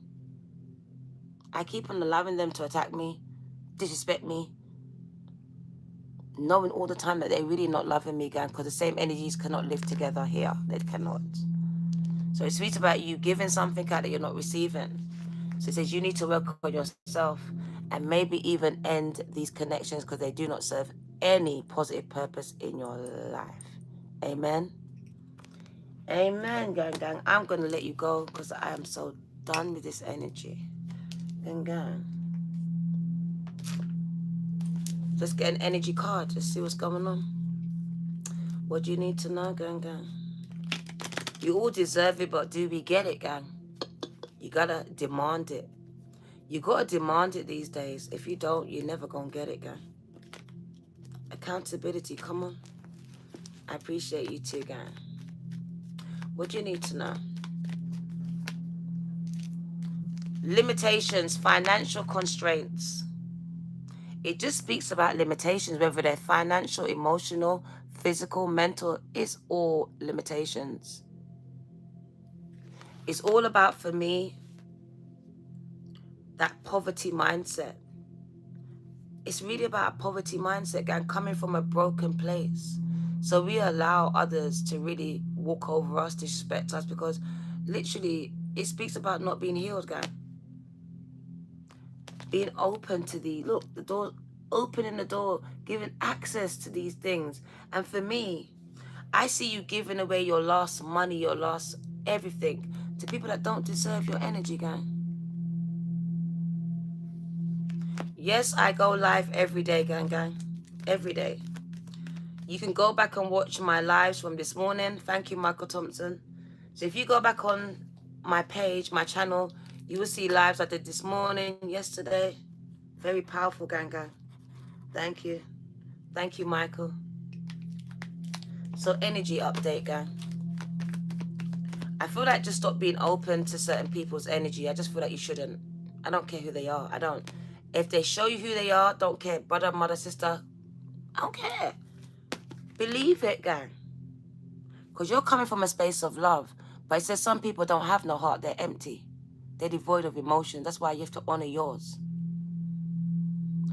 I keep on allowing them to attack me, disrespect me, knowing all the time that they're really not loving me, gang, because the same energies cannot live together here. They cannot. So it speaks about you giving something out that you're not receiving. So it says you need to work on yourself and maybe even end these connections because they do not serve any positive purpose in your life. Amen. Amen, gang. I'm going to let you go because I am so done with this energy. Gang. Let's get an energy card. Let's see what's going on. What do you need to know, gang? You all deserve it, but do we get it, gang? You gotta demand it. You gotta demand it these days. If you don't, you're never gonna get it, gang. Accountability, come on. I appreciate you too, gang. What do you need to know? Limitations, financial constraints. It just speaks about limitations, whether they're financial, emotional, physical, mental. It's all limitations. It's all about, for me, that poverty mindset. It's really about a poverty mindset, gang, coming from a broken place. So we allow others to really walk over us, disrespect us, because literally it speaks about not being healed, gang. Being open to the door, opening the door, giving access to these things. And for me, I see you giving away your last money, your last everything to people that don't deserve your energy, gang. Yes, I go live every day, gang. Every day. You can go back and watch my lives from this morning. Thank you, Michael Thompson. So if you go back on my page, my channel, you will see lives I did this morning, yesterday. Very powerful, gang. Thank you. Thank you, Michael. So energy update, gang. I feel like just stop being open to certain people's energy. I just feel like you shouldn't. I don't care who they are. I don't. If they show you who they are, don't care. Brother, mother, sister, I don't care. Believe it, gang. Because you're coming from a space of love. But it says some people don't have no heart. They're empty. They're devoid of emotion. That's why you have to honor yours.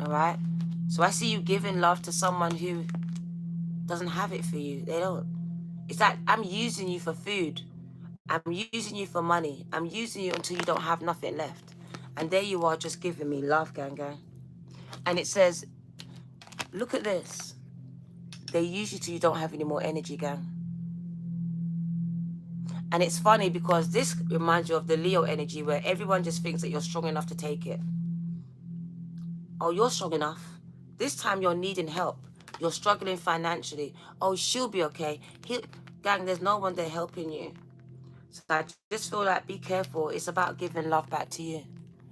All right? So I see you giving love to someone who doesn't have it for you. They don't. It's like, I'm using you for food. I'm using you for money. I'm using you until you don't have nothing left. And there you are just giving me love, gang. And it says, look at this. They use you till you don't have any more energy, gang. And it's funny because this reminds you of the Leo energy where everyone just thinks that you're strong enough to take it. Oh, you're strong enough. This time you're needing help. You're struggling financially. Oh, she'll be okay. Gang, there's no one there helping you. So I just feel like, be careful. It's about giving love back to you.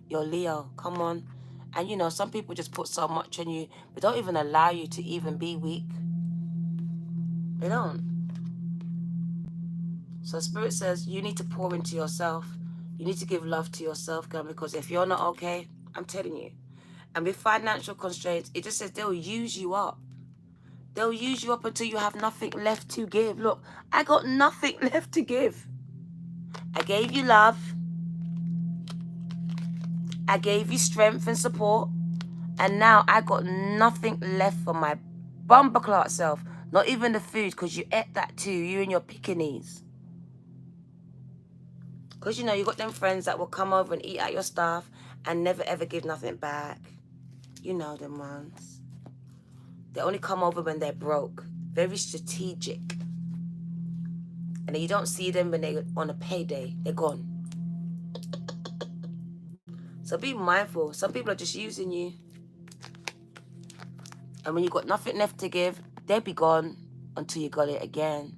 You're Leo. Come on. And you know, some people just put so much on you, but don't even allow you to even be weak. They don't. So Spirit says you need to pour into yourself. You need to give love to yourself, girl, because if you're not okay, I'm telling you. And with financial constraints, it just says they'll use you up. They'll use you up until you have nothing left to give. Look, I got nothing left to give. I gave you love. I gave you strength and support. And now I got nothing left for my bumperclot self. Not even the food, because you ate that too. You and your pickaninnies. Because, you know, you got them friends that will come over and eat at your stuff and never ever give nothing back. You know them ones. They only come over when they're broke. Very strategic. And then you don't see them when they're on a payday. They're gone. So be mindful. Some people are just using you. And when you got nothing left to give, they'll be gone until you got it again.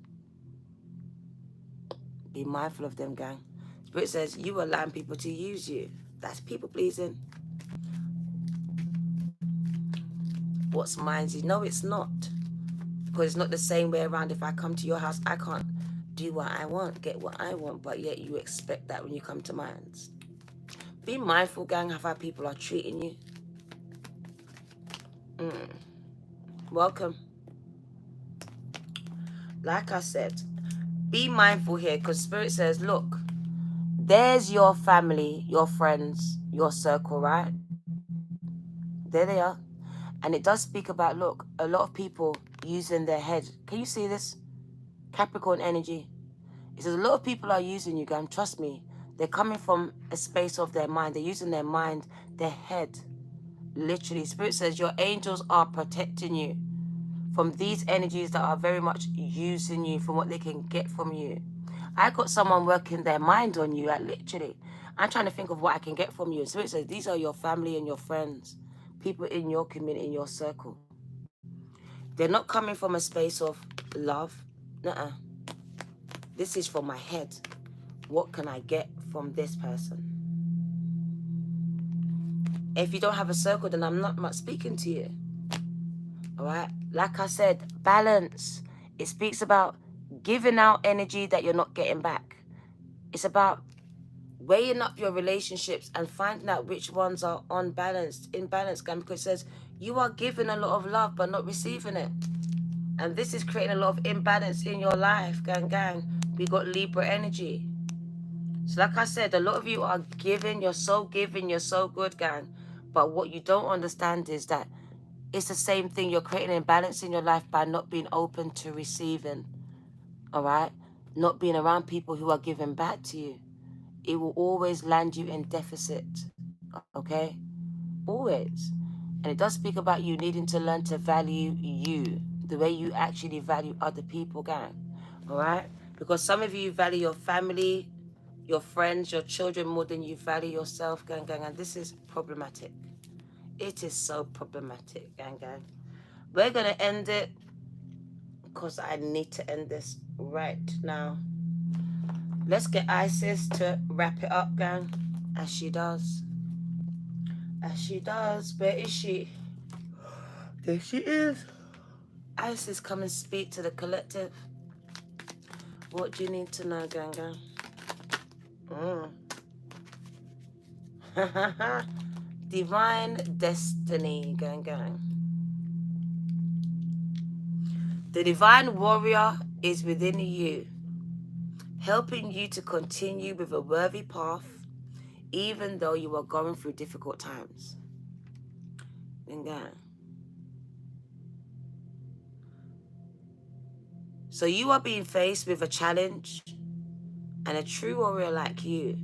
Be mindful of them, gang. Spirit says you allowing people to use you. That's people pleasing. What's mine's is no, it's not. Because it's not the same way around. If I come to your house, I can't do what I want, get what I want, but yet you expect that when you come to mine. Be mindful, gang, of how people are treating you. Welcome. Like I said, be mindful here, because Spirit says, look, there's your family, your friends, your circle, right? There they are. And it does speak about, look, a lot of people using their head. Can you see this? Capricorn energy. It says a lot of people are using you, gang. Trust me. They're coming from a space of their mind. They're using their mind, their head. Literally, Spirit says your angels are protecting you from these energies that are very much using you from what they can get from you. I got someone working their mind on you, like literally. I'm trying to think of what I can get from you. Spirit says these are your family and your friends, people in your community, in your circle. They're not coming from a space of love. Nuh-uh. This is from my head. What can I get from this person? If you don't have a circle, then I'm not much speaking to you. All right? Like I said, balance. It speaks about giving out energy that you're not getting back. It's about weighing up your relationships and finding out which ones are unbalanced, imbalanced, gang, because it says you are giving a lot of love but not receiving it. And this is creating a lot of imbalance in your life, gang. We got Libra energy. So like I said, a lot of you are giving, you're so good, gang. But what you don't understand is that it's the same thing. You're creating imbalance in your life by not being open to receiving, all right? Not being around people who are giving back to you. It will always land you in deficit, okay? Always. And it does speak about you needing to learn to value you, the way you actually value other people, gang, all right? Because some of you value your family, your friends, your children more than you value yourself, gang, and this is problematic. It is so problematic, gang. We're going to end it because I need to end this right now. Let's get Isis to wrap it up, gang, as she does. As she does. Where is she? There she is. Isis, come and speak to the collective. What do you need to know, gang? Divine destiny, gang. The divine warrior is within you, helping you to continue with a worthy path, even though you are going through difficult times. So you are being faced with a challenge, and a true warrior like you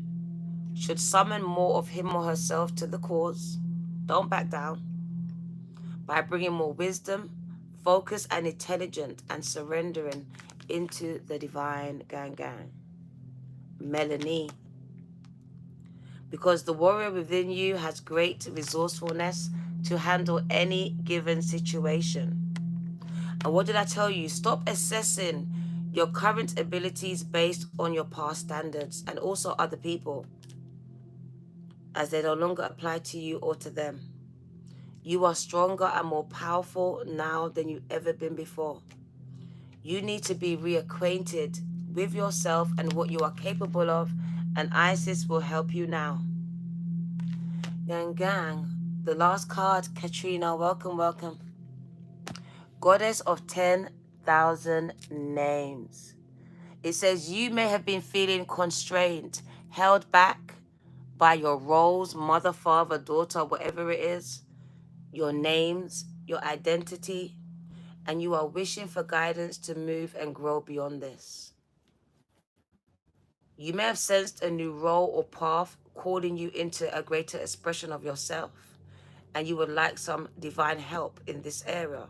should summon more of him or herself to the cause. Don't back down. By bringing more wisdom, focus, and intelligence, and surrendering into the divine gang. Melanie. Because the warrior within you has great resourcefulness to handle any given situation. And what did I tell you? Stop assessing your current abilities based on your past standards and also other people, as they no longer apply to you or to them. You are stronger and more powerful now than you've ever been before. You need to be reacquainted with yourself and what you are capable of, and Isis will help you now. Gang, the last card, Katrina, welcome, welcome. Goddess of 10,000 names. It says you may have been feeling constrained, held back by your roles, mother, father, daughter, whatever it is, your names, your identity, and you are wishing for guidance to move and grow beyond this. You may have sensed a new role or path calling you into a greater expression of yourself, and you would like some divine help in this area.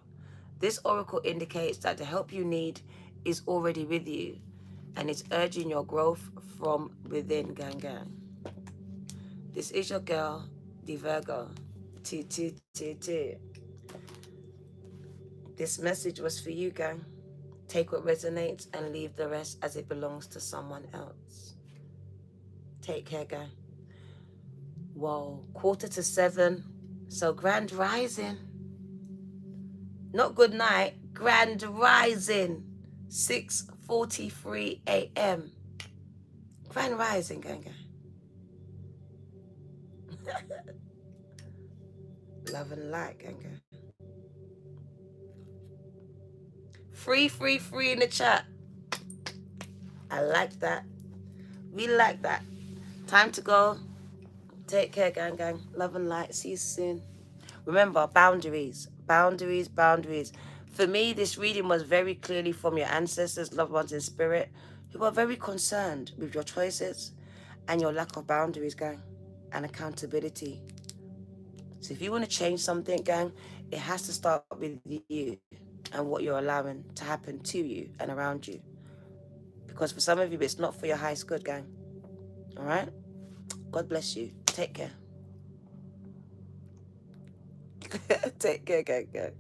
This oracle indicates that the help you need is already with you, and it's urging your growth from within, gang. This is your girl, the Virgo. T. This message was for you, gang. Take what resonates and leave the rest as it belongs to someone else. Take care, gang. Whoa, 6:45. So grand rising. Not good night, grand rising. 6:43 a.m. Grand rising, gang. Love and light, gang. Free in the chat. I like that. We like that. Time to go. Take care, gang. Love and light. See you soon. Remember, boundaries. For me, this reading was very clearly from your ancestors, loved ones in spirit, who are very concerned with your choices and your lack of boundaries, gang, and accountability. So if you want to change something, gang, it has to start with you and what you're allowing to happen to you and around you. Because for some of you, it's not for your highest good, gang. All right? God bless you. Take care. Take care, gang.